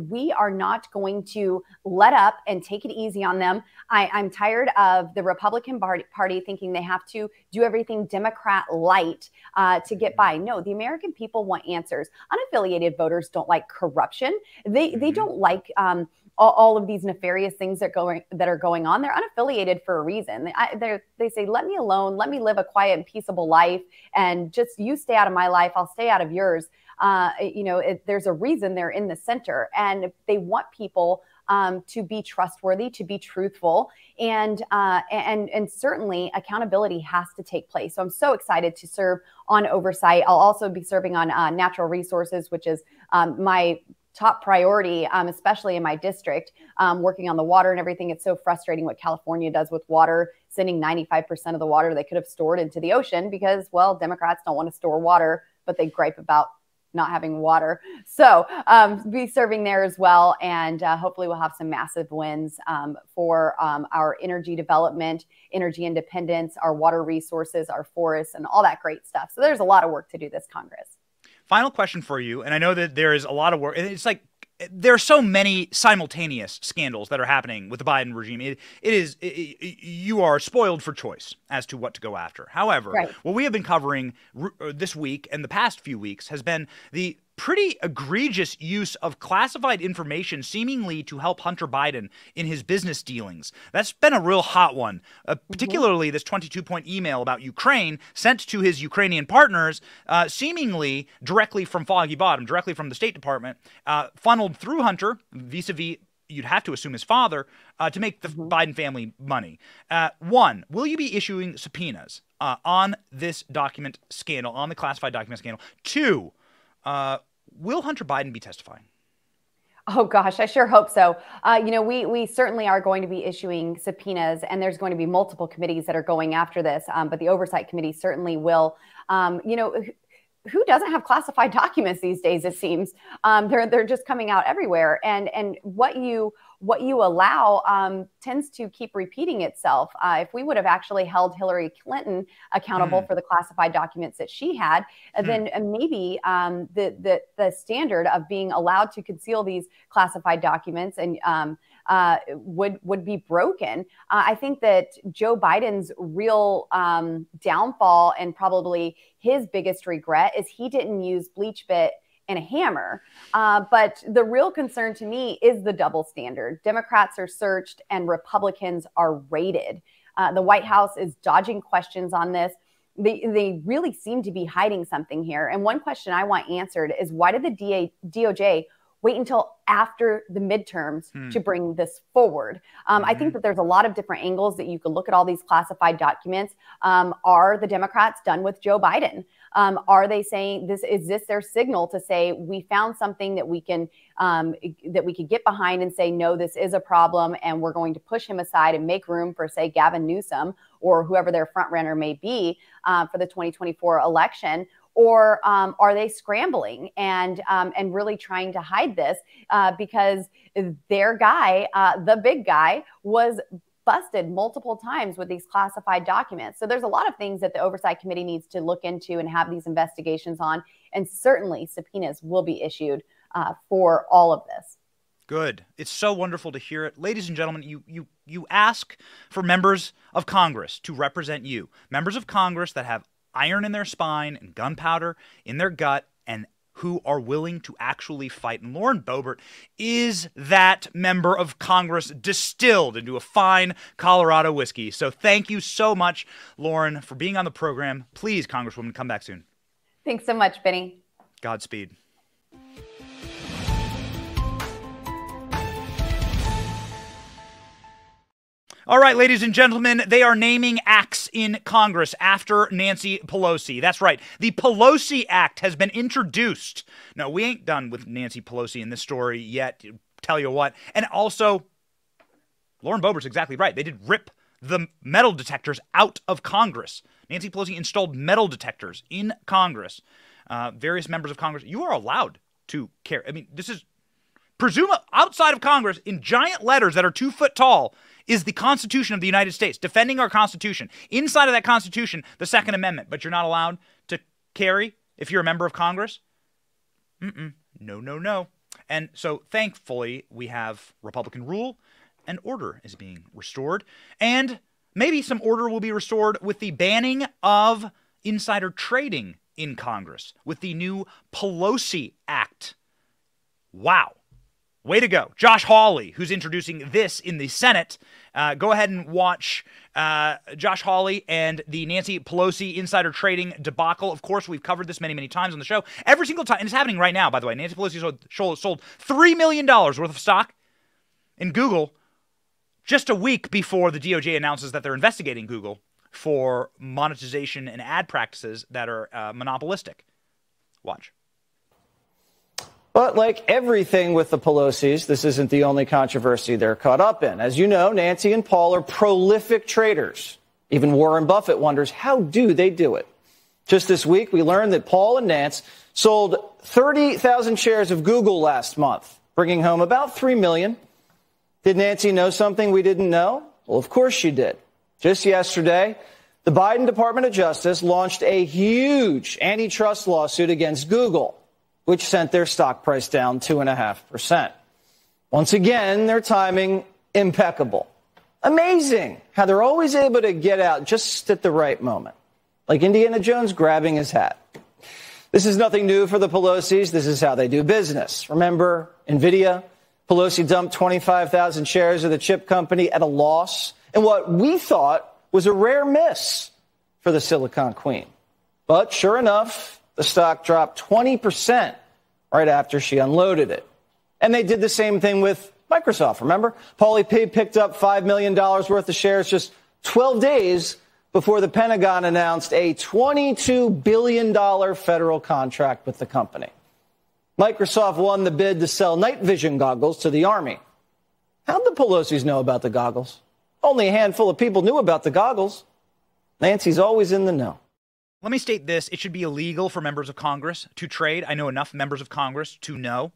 we are not going to let up and take it easy on them. I'm tired of the Republican Party thinking they have to do everything Democrat light to get by. No, the American people want answers. Unaffiliated voters don't like corruption. They don't like all of these nefarious things that are going on. They're unaffiliated for a reason. They say, let me alone, let me live a quiet and peaceable life, and just you stay out of my life, I'll stay out of yours. There's a reason they're in the center, and they want people to be trustworthy, to be truthful, and certainly accountability has to take place. So I'm so excited to serve on oversight. I'll also be serving on natural resources, which is my top priority, especially in my district, working on the water and everything. It's so frustrating what California does with water, sending 95% of the water they could have stored into the ocean because, well, Democrats don't want to store water, but they gripe about not having water. So be serving there as well. And hopefully we'll have some massive wins for our energy development, energy independence, our water resources, our forests, and all that great stuff. So there's a lot of work to do this Congress. Final question for you, and I know that there is a lot of work, and it's like there are so many simultaneous scandals that are happening with the Biden regime. You are spoiled for choice as to what to go after. However, what we have been covering this week and the past few weeks has been the pretty egregious use of classified information seemingly to help Hunter Biden in his business dealings. That's been a real hot one, particularly this 22-point email about Ukraine sent to his Ukrainian partners, seemingly directly from Foggy Bottom, directly from the State Department, funneled through Hunter, vis-a-vis you'd have to assume his father, to make the Biden family money. One, will you be issuing subpoenas on this document scandal, on the classified document scandal? Two, will Hunter Biden be testifying? Oh, gosh, I sure hope so. We certainly are going to be issuing subpoenas, and there's going to be multiple committees that are going after this. But the Oversight Committee certainly will. Who doesn't have classified documents these days? It seems they're just coming out everywhere, and what you allow tends to keep repeating itself. If we would have actually held Hillary Clinton accountable for the classified documents that she had, then maybe the standard of being allowed to conceal these classified documents and would be broken. I think that Joe Biden's real downfall and probably his biggest regret is he didn't use bleach bit and a hammer. But the real concern to me is the double standard. Democrats are searched and Republicans are raided. The White House is dodging questions on this. They really seem to be hiding something here. And one question I want answered is, why did the DOJ wait until after the midterms to bring this forward? I think that there's a lot of different angles that you could look at all these classified documents. Are the Democrats done with Joe Biden? Are they saying is this their signal to say we found something that we can get behind and say, no, this is a problem, and we're going to push him aside and make room for, say, Gavin Newsom or whoever their front runner may be for the 2024 election? Or are they scrambling and really trying to hide this because their guy, the big guy, was busted multiple times with these classified documents? So there's a lot of things that the Oversight Committee needs to look into and have these investigations on. And certainly subpoenas will be issued for all of this. Good. It's so wonderful to hear it. Ladies and gentlemen, you ask for members of Congress to represent you. Members of Congress that have iron in their spine and gunpowder in their gut and who are willing to actually fight. And Lauren Boebert is that member of Congress distilled into a fine Colorado whiskey. So thank you so much, Lauren, for being on the program. Please, Congresswoman, come back soon. Thanks so much, Benny. Godspeed. All right, ladies and gentlemen, they are naming acts in Congress after Nancy Pelosi. That's right. The Pelosi Act has been introduced. No, we ain't done with Nancy Pelosi in this story yet, tell you what. And also, Lauren Boebert's exactly right. They did rip the metal detectors out of Congress. Nancy Pelosi installed metal detectors in Congress. Various members of Congress, you are allowed to carry. I mean, this is presume outside of Congress in giant letters that are 2 foot tall is the Constitution of the United States, defending our Constitution. Inside of that Constitution, the Second Amendment, but you're not allowed to carry if you're a member of Congress? No. And so thankfully, we have Republican rule and order is being restored. And maybe some order will be restored with the banning of insider trading in Congress with the new Pelosi Act. Wow. Way to go. Josh Hawley, who's introducing this in the Senate. Go ahead and watch Josh Hawley and the Nancy Pelosi insider trading debacle. Of course, we've covered this many, many times on the show. Every single time. And it's happening right now, by the way. Nancy Pelosi sold $3 million worth of stock in Google just a week before the DOJ announces that they're investigating Google for monetization and ad practices that are monopolistic. Watch. But like everything with the Pelosi's, this isn't the only controversy they're caught up in. As you know, Nancy and Paul are prolific traders. Even Warren Buffett wonders, how do they do it? Just this week, we learned that Paul and Nance sold 30,000 shares of Google last month, bringing home about $3 million. Did Nancy know something we didn't know? Well, of course she did. Just yesterday, the Biden Department of Justice launched a huge antitrust lawsuit against Google, which sent their stock price down 2.5%. Once again, their timing impeccable. Amazing how they're always able to get out just at the right moment, like Indiana Jones grabbing his hat. This is nothing new for the Pelosi's. This is how they do business. Remember NVIDIA? Pelosi dumped 25,000 shares of the chip company at a loss in what we thought was a rare miss for the Silicon Queen. But sure enough, the stock dropped 20% right after she unloaded it. And they did the same thing with Microsoft. Remember? Paulie P picked up $5 million worth of shares just 12 days before the Pentagon announced a $22 billion federal contract with the company. Microsoft won the bid to sell night vision goggles to the Army. How'd the Pelosi's know about the goggles? Only a handful of people knew about the goggles. Nancy's always in the know. Let me state this. It should be illegal for members of Congress to trade. I know enough members of Congress to know.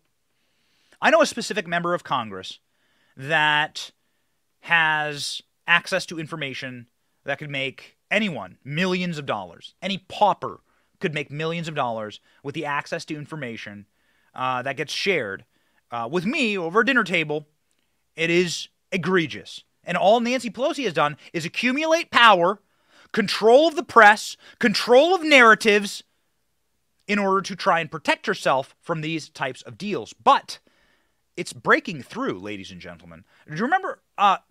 I know a specific member of Congress that has access to information that could make anyone millions of dollars. Any pauper could make millions of dollars with the access to information that gets shared with me over a dinner table. It is egregious. And all Nancy Pelosi has done is accumulate power, control of the press, control of narratives in order to try and protect herself from these types of deals. But it's breaking through, ladies and gentlemen. Do you remember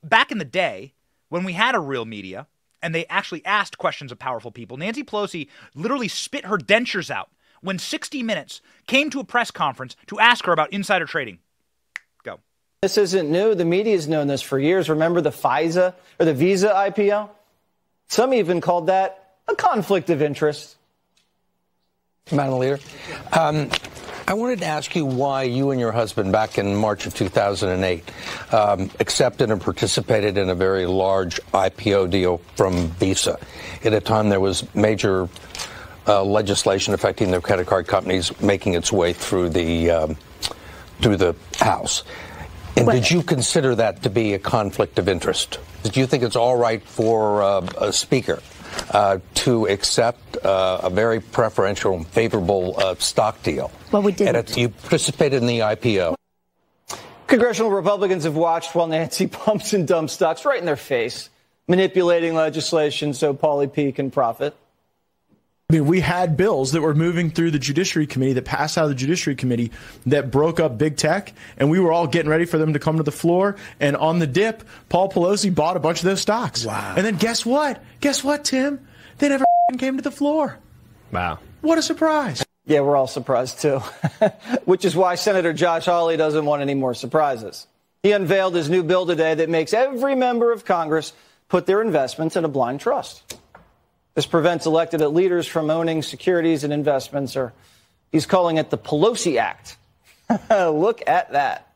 back in the day when we had a real media and they actually asked questions of powerful people? Nancy Pelosi literally spit her dentures out when 60 Minutes came to a press conference to ask her about insider trading. Go. This isn't new. The media's known this for years. Remember the Visa IPO? Some even called that a conflict of interest. Madam Leader, I wanted to ask you why you and your husband back in March of 2008 accepted and participated in a very large IPO deal from Visa. At a time there was major legislation affecting the credit card companies making its way through the House. And did you consider that to be a conflict of interest? Did you think it's all right for a speaker to accept a very preferential and favorable stock deal? Well, we did. And you participated in the IPO. Congressional Republicans have watched while Nancy pumps and dumps stocks right in their face, manipulating legislation so Paulie P can profit. I mean, we had bills that were moving through the Judiciary Committee that passed out of the Judiciary Committee that broke up big tech, and we were all getting ready for them to come to the floor. And on the dip, Paul Pelosi bought a bunch of those stocks. Wow. And then guess what? Guess what, Tim? They never came to the floor. Wow. What a surprise. Yeah, we're all surprised, too, which is why Senator Josh Hawley doesn't want any more surprises. He unveiled his new bill today that makes every member of Congress put their investments in a blind trust. This prevents elected leaders from owning securities and investments, or he's calling it the Pelosi Act. Look at that.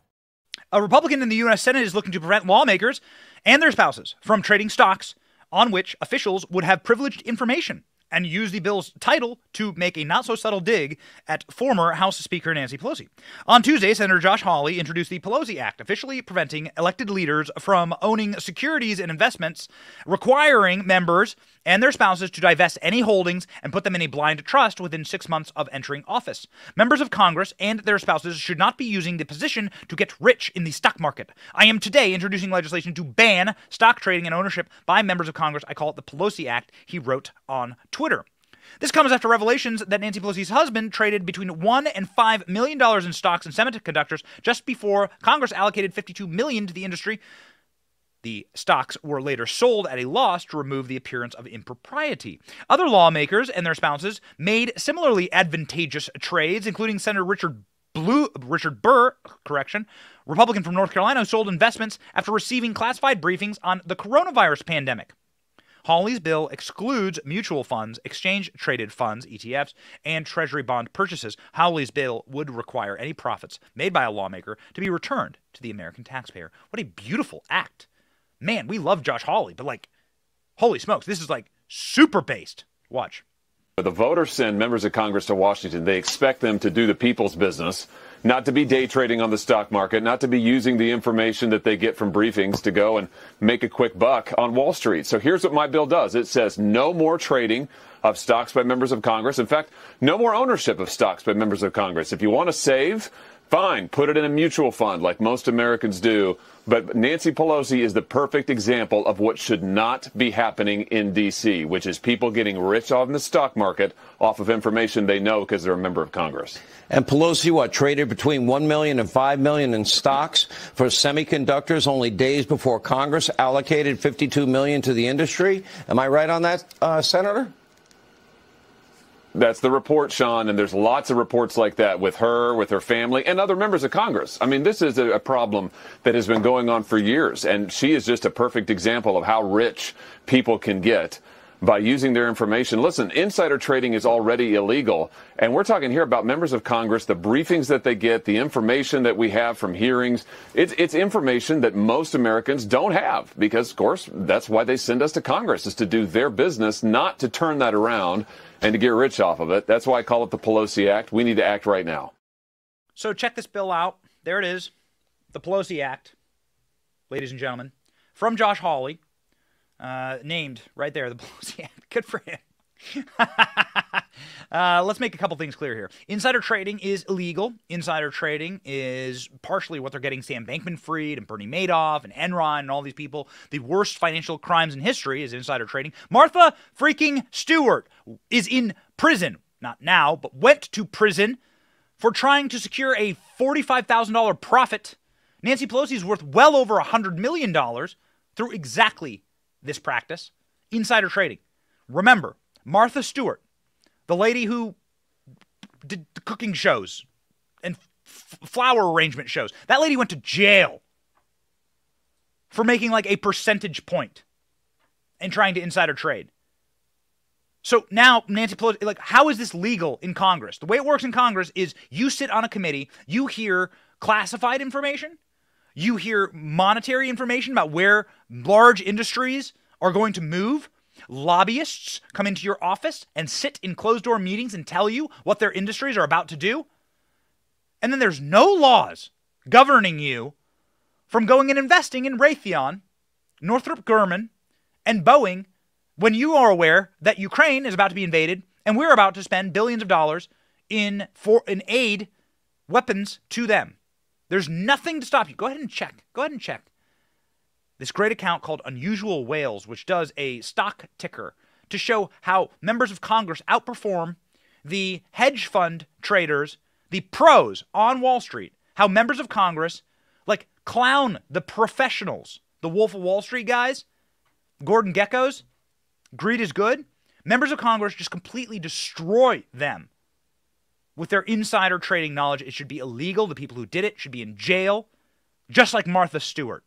A Republican in the U.S. Senate is looking to prevent lawmakers and their spouses from trading stocks on which officials would have privileged information, and use the bill's title to make a not-so-subtle dig at former House Speaker Nancy Pelosi. On Tuesday, Senator Josh Hawley introduced the Pelosi Act, officially preventing elected leaders from owning securities and investments, requiring members and their spouses to divest any holdings and put them in a blind trust within 6 months of entering office. Members of Congress and their spouses should not be using the position to get rich in the stock market. I am today introducing legislation to ban stock trading and ownership by members of Congress. I call it the Pelosi Act, he wrote on Twitter. This comes after revelations that Nancy Pelosi's husband traded between $1 and $5 million in stocks and semiconductors just before Congress allocated $52 million to the industry. The stocks were later sold at a loss to remove the appearance of impropriety. Other lawmakers and their spouses made similarly advantageous trades, including Senator Richard Burr, Republican from North Carolina, who sold investments after receiving classified briefings on the coronavirus pandemic. Hawley's bill excludes mutual funds, exchange-traded funds, ETFs, and treasury bond purchases. Hawley's bill would require any profits made by a lawmaker to be returned to the American taxpayer. What a beautiful act. Man, we love Josh Hawley, but holy smokes, this is super based. Watch. The voters send members of Congress to Washington. They expect them to do the people's business, not to be day trading on the stock market, not to be using the information that they get from briefings to go and make a quick buck on Wall Street. So here's what my bill does. It says no more trading of stocks by members of Congress. In fact, no more ownership of stocks by members of Congress. If you want to save, fine, put it in a mutual fund like most Americans do. But Nancy Pelosi is the perfect example of what should not be happening in D.C., which is people getting rich on the stock market off of information they know because they're a member of Congress. And Pelosi, traded between $1 million and $5 million in stocks for semiconductors only days before Congress allocated $52 million to the industry. Am I right on that, Senator? That's the report, Sean, and there's lots of reports like that with her family, and other members of Congress. I mean, this is a problem that has been going on for years, and she is just a perfect example of how rich people can get by using their information. Listen, insider trading is already illegal, and we're talking here about members of Congress, the briefings that they get, the information that we have from hearings. It's information that most Americans don't have because, of course, that's why they send us to Congress, is to do their business, not to turn that around and to get rich off of it. That's why I call it the Pelosi Act. We need to act right now. So check this bill out. There it is. The Pelosi Act, ladies and gentlemen, from Josh Hawley, named right there, the Pelosi Act. Good for him. Let's make a couple things clear here. Insider trading is illegal. Insider trading is partially what they're getting Sam Bankman-Fried and Bernie Madoff and Enron and all these people. The worst financial crimes in history is insider trading. Martha freaking Stewart is in prison. Not now, but went to prison for trying to secure a $45,000 profit. Nancy Pelosi is worth well over $100 million through exactly this practice, insider trading. Remember, Martha Stewart, the lady who did the cooking shows and flower arrangement shows, that lady went to jail for making a percentage point and trying to insider trade. So now Nancy Pelosi, how is this legal in Congress? The way it works in Congress is you sit on a committee, you hear classified information, you hear monetary information about where large industries are going to move. Lobbyists come into your office and sit in closed-door meetings and tell you what their industries are about to do. And then there's no laws governing you from going and investing in Raytheon, Northrop Grumman, and Boeing when you are aware that Ukraine is about to be invaded and we're about to spend billions of dollars in aid weapons to them. There's nothing to stop you. Go ahead and check. This great account called Unusual Whales, which does a stock ticker to show how members of Congress outperform the hedge fund traders, the pros on Wall Street, how members of Congress clown the professionals, the Wolf of Wall Street guys, Gordon Geckos, greed is good. Members of Congress just completely destroy them with their insider trading knowledge. It should be illegal. The people who did it should be in jail. Just like Martha Stewart.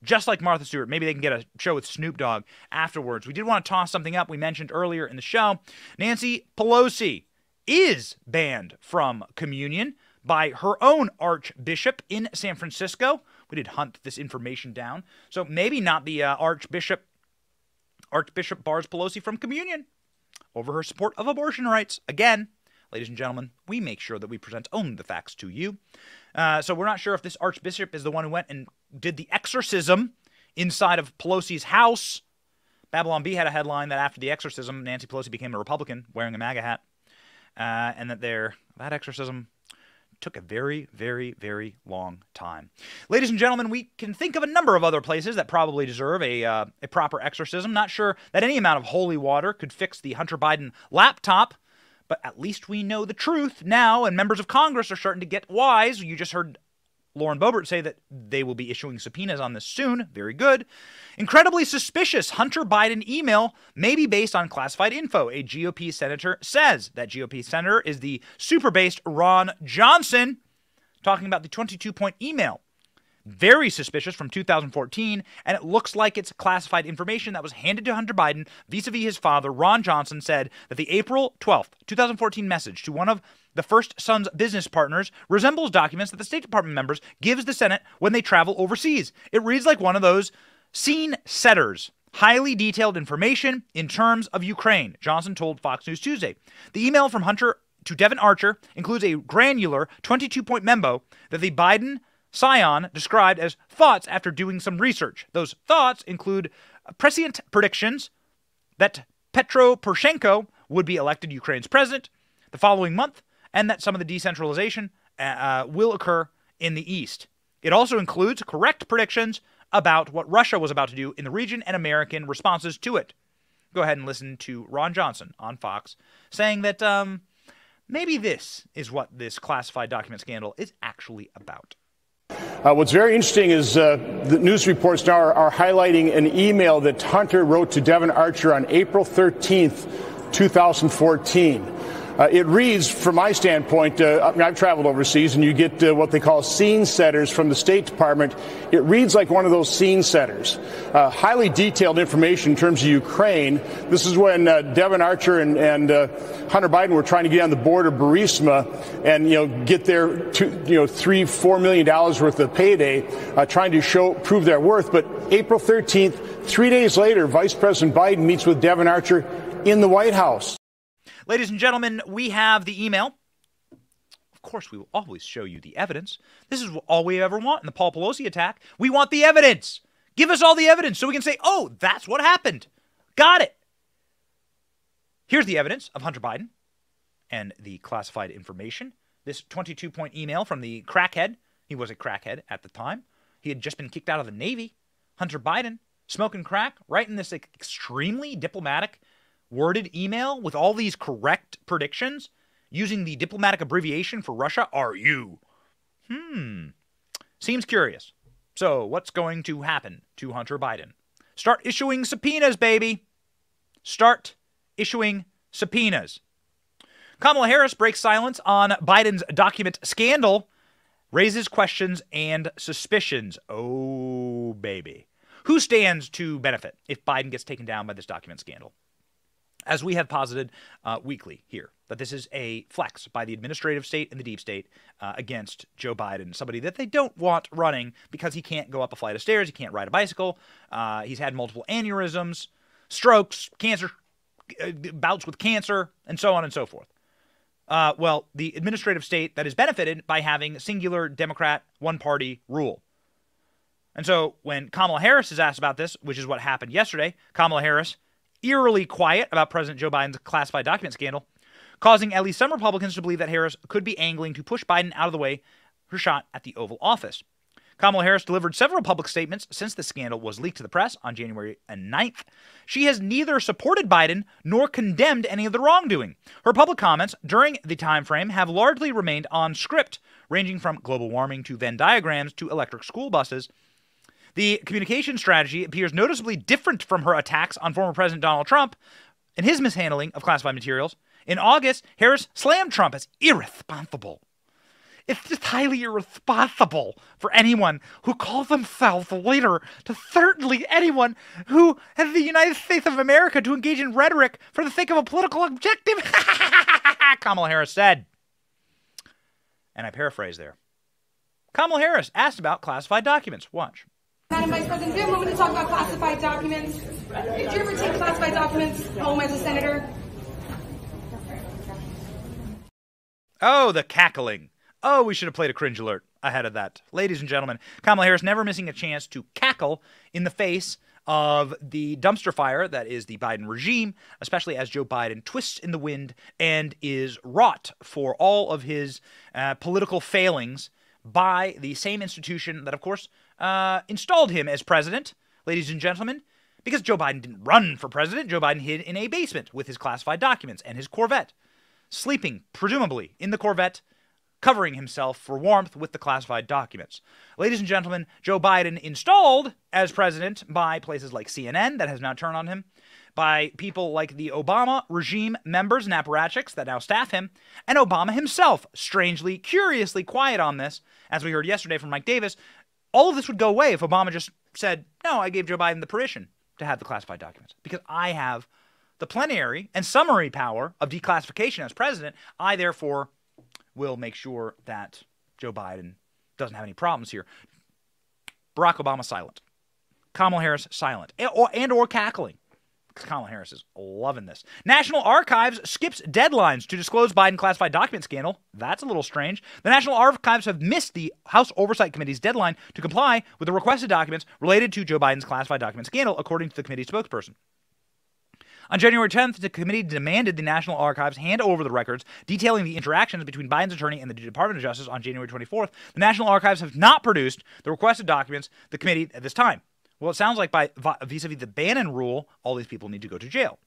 Just like Martha Stewart. Maybe they can get a show with Snoop Dogg afterwards. We did want to toss something up we mentioned earlier in the show. Nancy Pelosi is banned from communion by her own archbishop in San Francisco. We did hunt this information down. So maybe not the archbishop bars Pelosi from communion over her support of abortion rights. Again, ladies and gentlemen, we make sure that we present only the facts to you. So we're not sure if this archbishop is the one who went and did the exorcism inside of Pelosi's house. Babylon Bee had a headline that after the exorcism, Nancy Pelosi became a Republican wearing a MAGA hat. And that that exorcism took a very, very, very long time. Ladies and gentlemen, we can think of a number of other places that probably deserve a proper exorcism. Not sure that any amount of holy water could fix the Hunter Biden laptop, but at least we know the truth now, and members of Congress are starting to get wise. You just heard Lauren Boebert say that they will be issuing subpoenas on this soon. Very good. Incredibly suspicious Hunter Biden email may be based on classified info. A GOP senator says that GOP senator is the super-based Ron Johnson, talking about the 22-point email. Very suspicious from 2014, and it looks like it's classified information that was handed to Hunter Biden vis-a-vis his father. Ron Johnson said that the April 12th, 2014 message to one of the first son's business partners resembles documents that the State Department members gives the Senate when they travel overseas. It reads like one of those scene setters. Highly detailed information in terms of Ukraine, Johnson told Fox News Tuesday. The email from Hunter to Devin Archer includes a granular 22-point memo that the Biden Scion described as thoughts after doing some research. Those thoughts include prescient predictions that Petro Poroshenko would be elected Ukraine's president the following month, and that some of the decentralization will occur in the East. It also includes correct predictions about what Russia was about to do in the region and American responses to it. Go ahead and listen to Ron Johnson on Fox saying that maybe this is what this classified document scandal is actually about. What's very interesting is the news reports now are highlighting an email that Hunter wrote to Devin Archer on April 13th, 2014. It reads, from my standpoint, I've traveled overseas, and you get what they call scene setters from the State Department. It reads like one of those scene setters. Highly detailed information in terms of Ukraine. This is when Devin Archer and Hunter Biden were trying to get on the board of Burisma and get their $3-4 million worth of payday, trying to prove their worth. But April 13th, 3 days later, Vice President Biden meets with Devin Archer in the White House. Ladies and gentlemen, we have the email. Of course, we will always show you the evidence. This is all we ever want in the Paul Pelosi attack. We want the evidence. Give us all the evidence so we can say, oh, that's what happened. Got it. Here's the evidence of Hunter Biden and the classified information. This 22-point email from the crackhead. He was a crackhead at the time. He had just been kicked out of the Navy. Hunter Biden, smoking crack, writing this extremely diplomatic worded email with all these correct predictions using the diplomatic abbreviation for Russia, RU. Seems curious. So what's going to happen to Hunter Biden? Start issuing subpoenas, baby. Start issuing subpoenas. Kamala Harris breaks silence on Biden's document scandal, raises questions and suspicions. Oh, baby. Who stands to benefit if Biden gets taken down by this document scandal? As we have posited weekly here, that this is a flex by the administrative state and the deep state against Joe Biden, somebody that they don't want running because he can't go up a flight of stairs, he can't ride a bicycle, he's had multiple aneurysms, strokes, cancer, bouts with cancer, and so on and so forth. Well, the administrative state that is benefited by having singular Democrat one-party rule. And so when Kamala Harris is asked about this, which is what happened yesterday, Kamala Harris eerily quiet about President Joe Biden's classified document scandal, causing at least some Republicans to believe that Harris could be angling to push Biden out of the way for shot at the Oval Office. Kamala Harris delivered several public statements since the scandal was leaked to the press on January 9th. She has neither supported Biden nor condemned any of the wrongdoing. Her public comments during the time frame have largely remained on script, ranging from global warming to Venn diagrams to electric school buses. The communication strategy appears noticeably different from her attacks on former President Donald Trump and his mishandling of classified materials. In August, Harris slammed Trump as irresponsible. It's just highly irresponsible for anyone who calls themselves a leader to certainly anyone who has the United States of America to engage in rhetoric for the sake of a political objective, Kamala Harris said. And I paraphrase there. Kamala Harris asked about classified documents. Watch. Madam Vice President, we have a moment to talk about classified documents. Did you ever take classified documents home as a senator? Oh, the cackling. Oh, we should have played a cringe alert ahead of that. Ladies and gentlemen, Kamala Harris never missing a chance to cackle in the face of the dumpster fire that is the Biden regime, especially as Joe Biden twists in the wind and is wrought for all of his political failings by the same institution that, of course, installed him as president, ladies and gentlemen, because Joe Biden didn't run for president. Joe Biden hid in a basement with his classified documents and his Corvette, sleeping, presumably, in the Corvette, covering himself for warmth with the classified documents. Ladies and gentlemen, Joe Biden installed as president by places like CNN, that has now turned on him, by people like the Obama regime members and apparatchiks that now staff him, and Obama himself, strangely, curiously quiet on this, as we heard yesterday from Mike Davis. All of this would go away if Obama just said, no, I gave Joe Biden the permission to have the classified documents, because I have the plenary and summary power of declassification as president. I, therefore, will make sure that Joe Biden doesn't have any problems here. Barack Obama silent. Kamala Harris silent. And or cackling. Kamala Harris is loving this. National Archives skips deadlines to disclose Biden classified document scandal. That's a little strange. The National Archives have missed the House Oversight Committee's deadline to comply with the requested documents related to Joe Biden's classified document scandal, according to the committee spokesperson. On January 10th, the committee demanded the National Archives hand over the records detailing the interactions between Biden's attorney and the Department of Justice on January 24th. The National Archives have not produced the requested documents to the committee at this time. Well, it sounds like vis-a-vis the Bannon rule, all these people need to go to jail.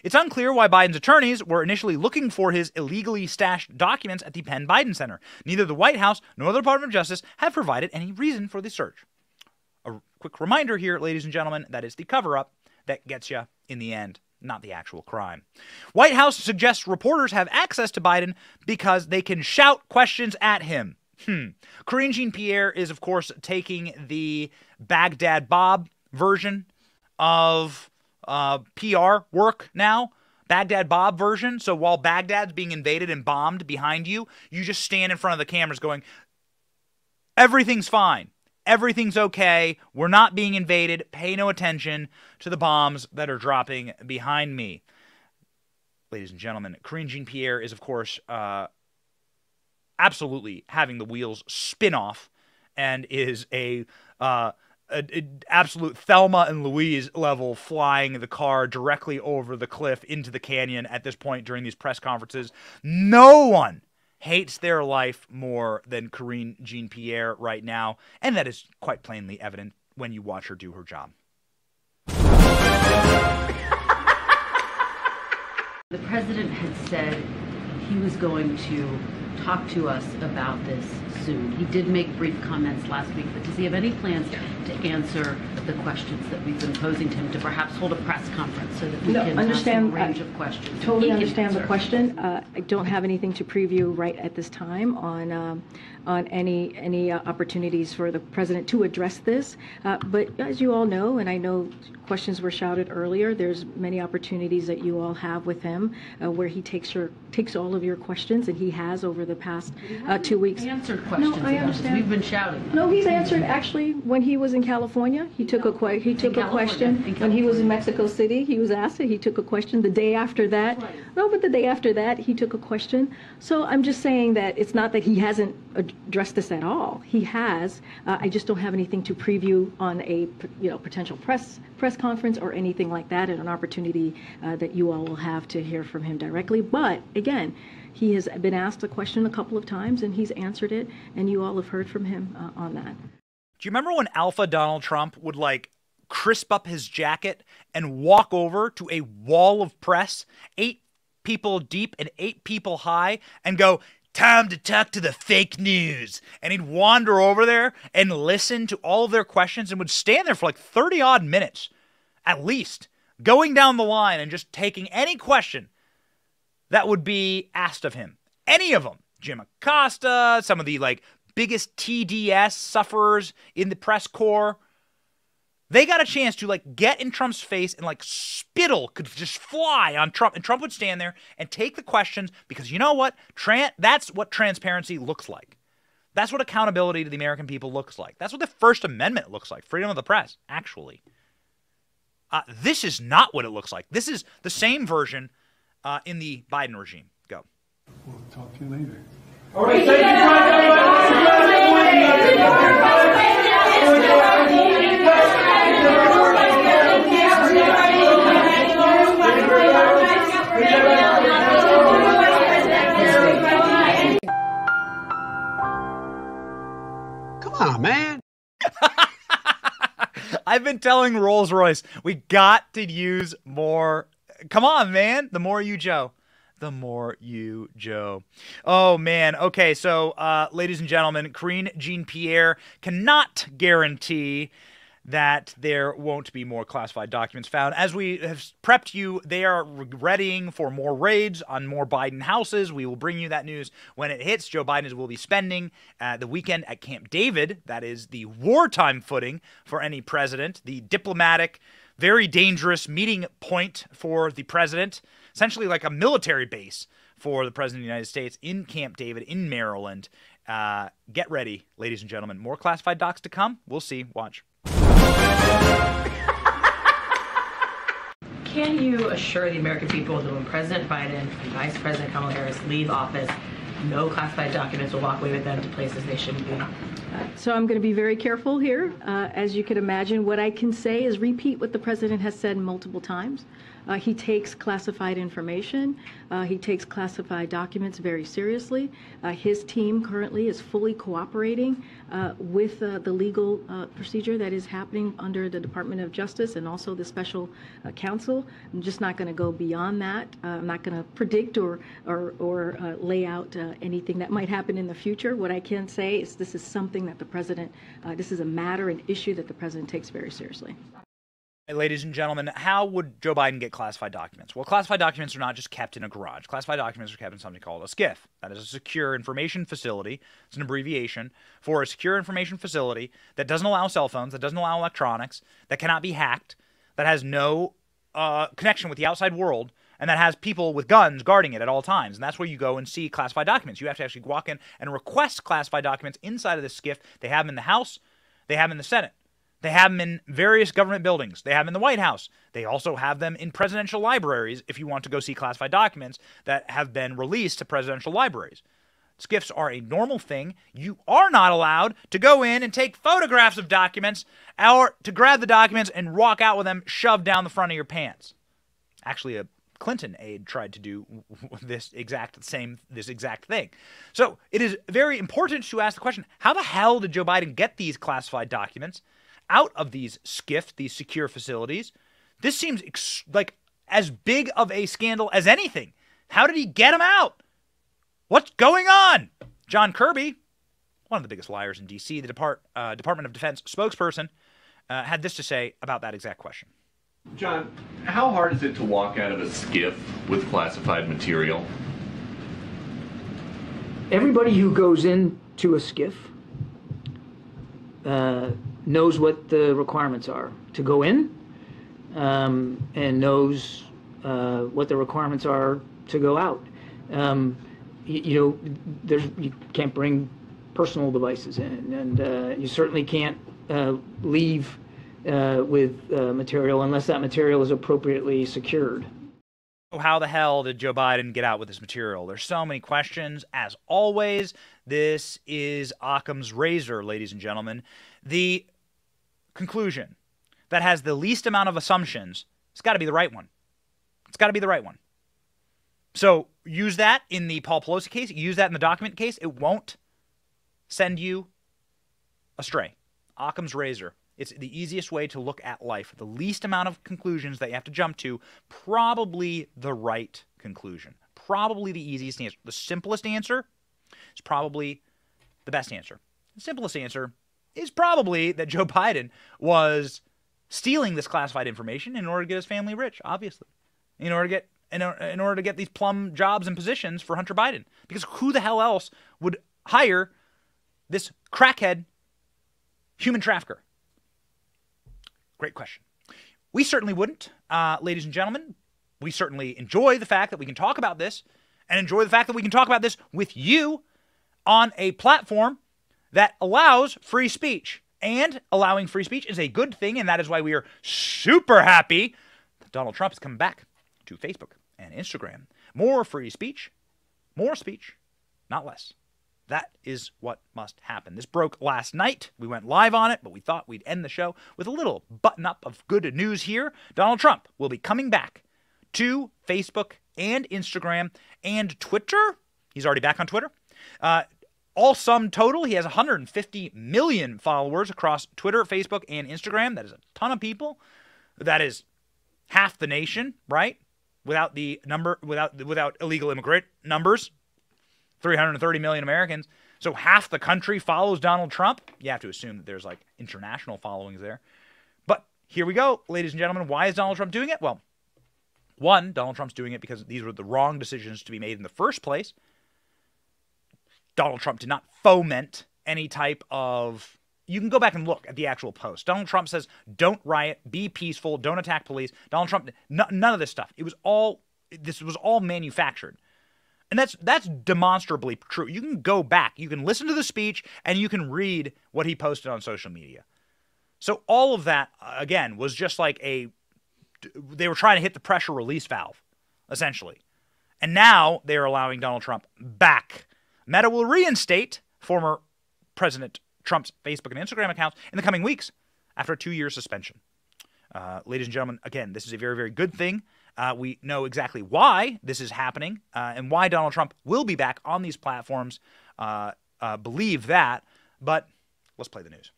It's unclear why Biden's attorneys were initially looking for his illegally stashed documents at the Penn Biden Center. Neither the White House nor the Department of Justice have provided any reason for the search. A quick reminder here, ladies and gentlemen, that is the cover-up that gets you in the end, not the actual crime. White House suggests reporters have access to Biden because they can shout questions at him. Karine Jean-Pierre is, of course, taking the Baghdad Bob version of PR work now. Baghdad Bob version. So while Baghdad's being invaded and bombed behind you, you just stand in front of the cameras going, everything's fine. Everything's okay. We're not being invaded. Pay no attention to the bombs that are dropping behind me. Ladies and gentlemen, Karine Jean-Pierre is, of course, absolutely having the wheels spin off and is a absolute Thelma and Louise level, flying the car directly over the cliff into the canyon at this point during these press conferences. No one hates their life more than Karine Jean-Pierre right now, and that is quite plainly evident when you watch her do her job. The president had said he was going to talk to us about this soon. He did make brief comments last week, but does he have any plans to answer the questions that we've been posing to him, to perhaps hold a press conference so that we can ask him a range of questions? Totally understand the question. I don't have anything to preview right at this time on any opportunities for the president to address this. But as you all know, and I know questions were shouted earlier, there's many opportunities that you all have with him where he takes all of your questions, and he has over the past 2 weeks. Answered questions. No, I understand. We've been shouting. No, he's answered. Actually, when he was in California, he took a question. When he was in Mexico City, he was asked it. He took a question. The day after that, but the day after that, he took a question. So I'm just saying that it's not that he hasn't addressed this at all. He has. I just don't have anything to preview on a potential press conference or anything like that, and an opportunity that you all will have to hear from him directly. But again, he has been asked a question a couple of times, and he's answered it, and you all have heard from him on that. Do you remember when Alpha Donald Trump would crisp up his jacket and walk over to a wall of press, 8 people deep and 8 people high, and go, "Time to talk to the fake news"? And he'd wander over there and listen to all of their questions and would stand there for 30-odd minutes, at least, going down the line and just taking any question that would be asked of him. Any of them. Jim Acosta, some of the like biggest TDS sufferers in the press corps. They got a chance to like get in Trump's face and like spittle could just fly on Trump, and Trump would stand there and take the questions, because you know what? That's what transparency looks like. That's what accountability to the American people looks like. That's what the First Amendment looks like. Freedom of the press, actually. This is not what it looks like. This is the same version in the Biden regime. Go. We'll talk to you later. All right, thank Come on, man. I've been telling Rolls-Royce, we got to use more. Come on, man. The more you, Joe. The more you, Joe. Oh, man. Okay, so, ladies and gentlemen, Karine Jean-Pierre cannot guarantee that there won't be more classified documents found. As we have prepped you, they are readying for more raids on more Biden houses. We will bring you that news when it hits. Joe Biden will be spending the weekend at Camp David. That is the wartime footing for any president, the diplomatic, very dangerous meeting point for the president, essentially like a military base for the president of the United States in Camp David in Maryland. Get ready, ladies and gentlemen. More classified docs to come. We'll see. Watch. Can you assure the American people that when President Biden and Vice President Kamala Harris leave office, no classified documents will walk away with them to places they shouldn't be? So I'm going to be very careful here. As you can imagine, what I can say is repeat what the president has said multiple times. He takes classified information. He takes classified documents very seriously. His team currently is fully cooperating with the legal procedure that is happening under the Department of Justice and also the special counsel. I'm just not going to go beyond that. I'm not going to predict or lay out anything that might happen in the future. What I can say is this is something that the president, this is a matter, an issue that the president takes very seriously. Ladies and gentlemen, how would Joe Biden get classified documents? Well, classified documents are not just kept in a garage. Classified documents are kept in something called a SCIF. That is a secure information facility. It's an abbreviation for a secure information facility that doesn't allow cell phones, that doesn't allow electronics, that cannot be hacked, that has no connection with the outside world, and that has people with guns guarding it at all times. And that's where you go and see classified documents. You have to actually walk in and request classified documents inside of this SCIF. They have them in the House. They have them in the Senate. They have them in various government buildings. They have them in the White House. They also have them in presidential libraries if you want to go see classified documents that have been released to presidential libraries. SCIFs are a normal thing. You are not allowed to go in and take photographs of documents or to grab the documents and walk out with them shoved down the front of your pants. Actually, a Clinton aide tried to do this exact thing. So it is very important to ask the question, how the hell did Joe Biden get these classified documents out of these SCIF, these secure facilities? This seems like as big of a scandal as anything. How did he get them out? What's going on? John Kirby, one of the biggest liars in D.C., the Department of Defense spokesperson, had this to say about that exact question. John, how hard is it to walk out of a SCIF with classified material? Everybody who goes into a SCIF knows what the requirements are to go in, and knows what the requirements are to go out. You can't bring personal devices in, and you certainly can't leave with material unless that material is appropriately secured. How the hell did Joe Biden get out with this material? There's so many questions. As always, this is Occam's razor, ladies and gentlemen. The conclusion that has the least amount of assumptions, it's got to be the right one. It's got to be the right one. So use that in the Paul Pelosi case. Use that in the document case. It won't send you astray. Occam's razor. It's the easiest way to look at life. The least amount of conclusions that you have to jump to, probably the right conclusion. Probably the easiest answer. The simplest answer is probably the best answer. The simplest answer is probably that Joe Biden was stealing this classified information in order to get his family rich, obviously. In order to get in order to get these plum jobs and positions for Hunter Biden. Because who the hell else would hire this crackhead human trafficker? Great question. We certainly wouldn't, ladies and gentlemen. We certainly enjoy the fact that we can talk about this and enjoy the fact that we can talk about this with you on a platform that allows free speech. And allowing free speech is a good thing, and that is why we are super happy that Donald Trump is coming back to Facebook and Instagram. More free speech, more speech, not less. That is what must happen. This broke last night. We went live on it, but we thought we'd end the show with a little button-up of good news here. Donald Trump will be coming back to Facebook and Instagram and Twitter. He's already back on Twitter. All sum total, he has 150 million followers across Twitter, Facebook, and Instagram. That is a ton of people. That is half the nation, right? Without illegal immigrant numbers, 330 million Americans. So half the country follows Donald Trump. You have to assume that there's like international followings there. But here we go, ladies and gentlemen. Why is Donald Trump doing it? Well, one, Donald Trump's doing it because these were the wrong decisions to be made in the first place. Donald Trump did not foment any type of... You can go back and look at the actual post. Donald Trump says, don't riot, be peaceful, don't attack police. Donald Trump, none of this stuff. This was all manufactured. And that's demonstrably true. You can go back, you can listen to the speech, and you can read what he posted on social media. So all of that, again, was just like they were trying to hit the pressure release valve, essentially. And now they are allowing Donald Trump back. Meta will reinstate former President Trump's Facebook and Instagram accounts in the coming weeks after a 2-year suspension. Ladies and gentlemen, again, this is a very, very good thing. We know exactly why this is happening and why Donald Trump will be back on these platforms. Believe that. But let's play the news.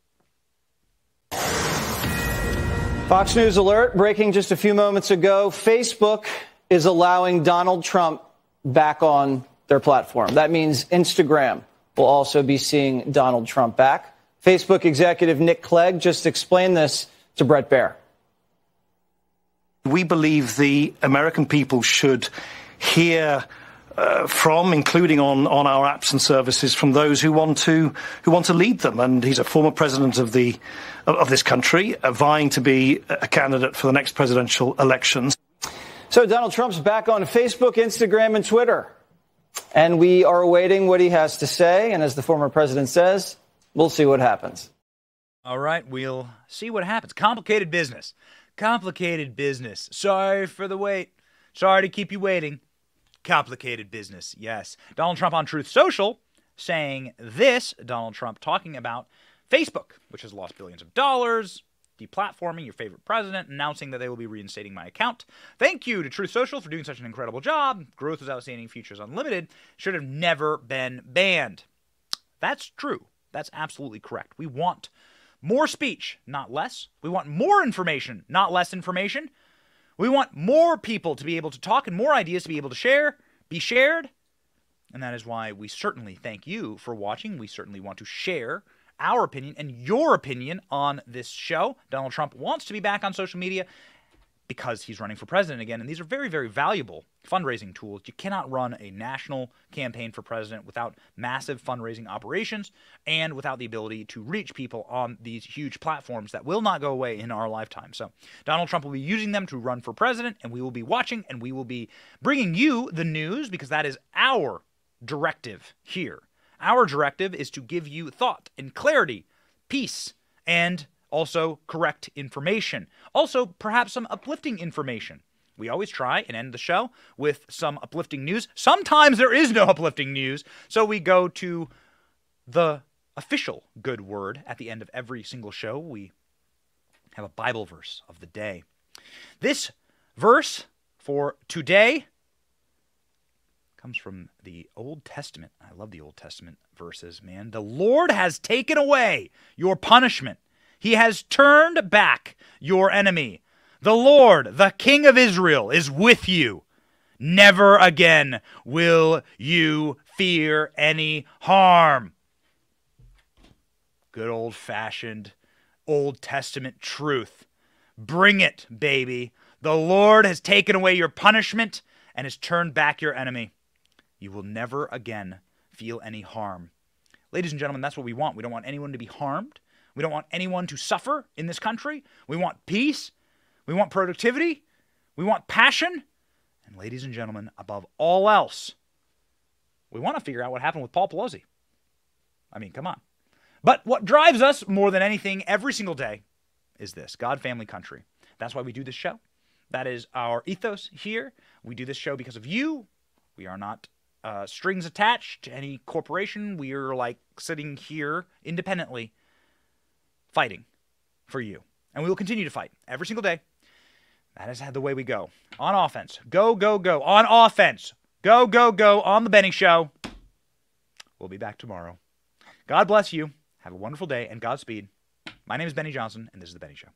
Fox News alert, breaking just a few moments ago. Facebook is allowing Donald Trump back on their platform. That means Instagram will also be seeing Donald Trump back. Facebook executive Nick Clegg just explained this to Brett Baer. We believe the American people should hear from, including on our apps and services, from those who want to lead them. And he's a former president of this country, vying to be a candidate for the next presidential elections. So Donald Trump's back on Facebook, Instagram, and Twitter. And we are awaiting what he has to say. And as the former president says, we'll see what happens. All right, we'll see what happens. Complicated business. Complicated business. Sorry for the wait. Sorry to keep you waiting. Complicated business, yes. Donald Trump on Truth Social saying this. Donald Trump talking about Facebook, which has lost billions of dollars, deplatforming your favorite president, announcing that they will be reinstating my account. Thank you to Truth Social for doing such an incredible job. Growth is outstanding, futures unlimited. Should have never been banned. That's true. That's absolutely correct. We want more speech, not less. We want more information, not less information. We want more people to be able to talk and more ideas to be able to be shared. And that is why we certainly thank you for watching. We certainly want to share our opinion and your opinion on this show. Donald Trump wants to be back on social media because he's running for president again. And these are very, very valuable fundraising tools. You cannot run a national campaign for president without massive fundraising operations and without the ability to reach people on these huge platforms that will not go away in our lifetime. So Donald Trump will be using them to run for president, and we will be watching, and we will be bringing you the news because that is our directive here. Our directive is to give you thought and clarity, peace, and also correct information. Also, perhaps some uplifting information. We always try and end the show with some uplifting news. Sometimes there is no uplifting news, so we go to the official good word at the end of every single show. We have a Bible verse of the day. This verse for today comes from the Old Testament. I love the Old Testament verses, man. The Lord has taken away your punishment. He has turned back your enemy. The Lord, the King of Israel, is with you. Never again will you fear any harm. Good old-fashioned Old Testament truth. Bring it, baby. The Lord has taken away your punishment, and has turned back your enemy, you will never again feel any harm. Ladies and gentlemen, that's what we want. We don't want anyone to be harmed. We don't want anyone to suffer in this country. We want peace. We want productivity. We want passion. And ladies and gentlemen, above all else, we want to figure out what happened with Paul Pelosi. I mean, come on. But what drives us more than anything every single day is this: God, family, country. That's why we do this show. That is our ethos here. We do this show because of you. We are not strings attached to any corporation. We are like sitting here independently fighting for you. And we will continue to fight every single day. That is the way we go. On offense. Go, go, go. On offense. Go, go, go. On The Benny Show. We'll be back tomorrow. God bless you. Have a wonderful day and Godspeed. My name is Benny Johnson, and this is The Benny Show.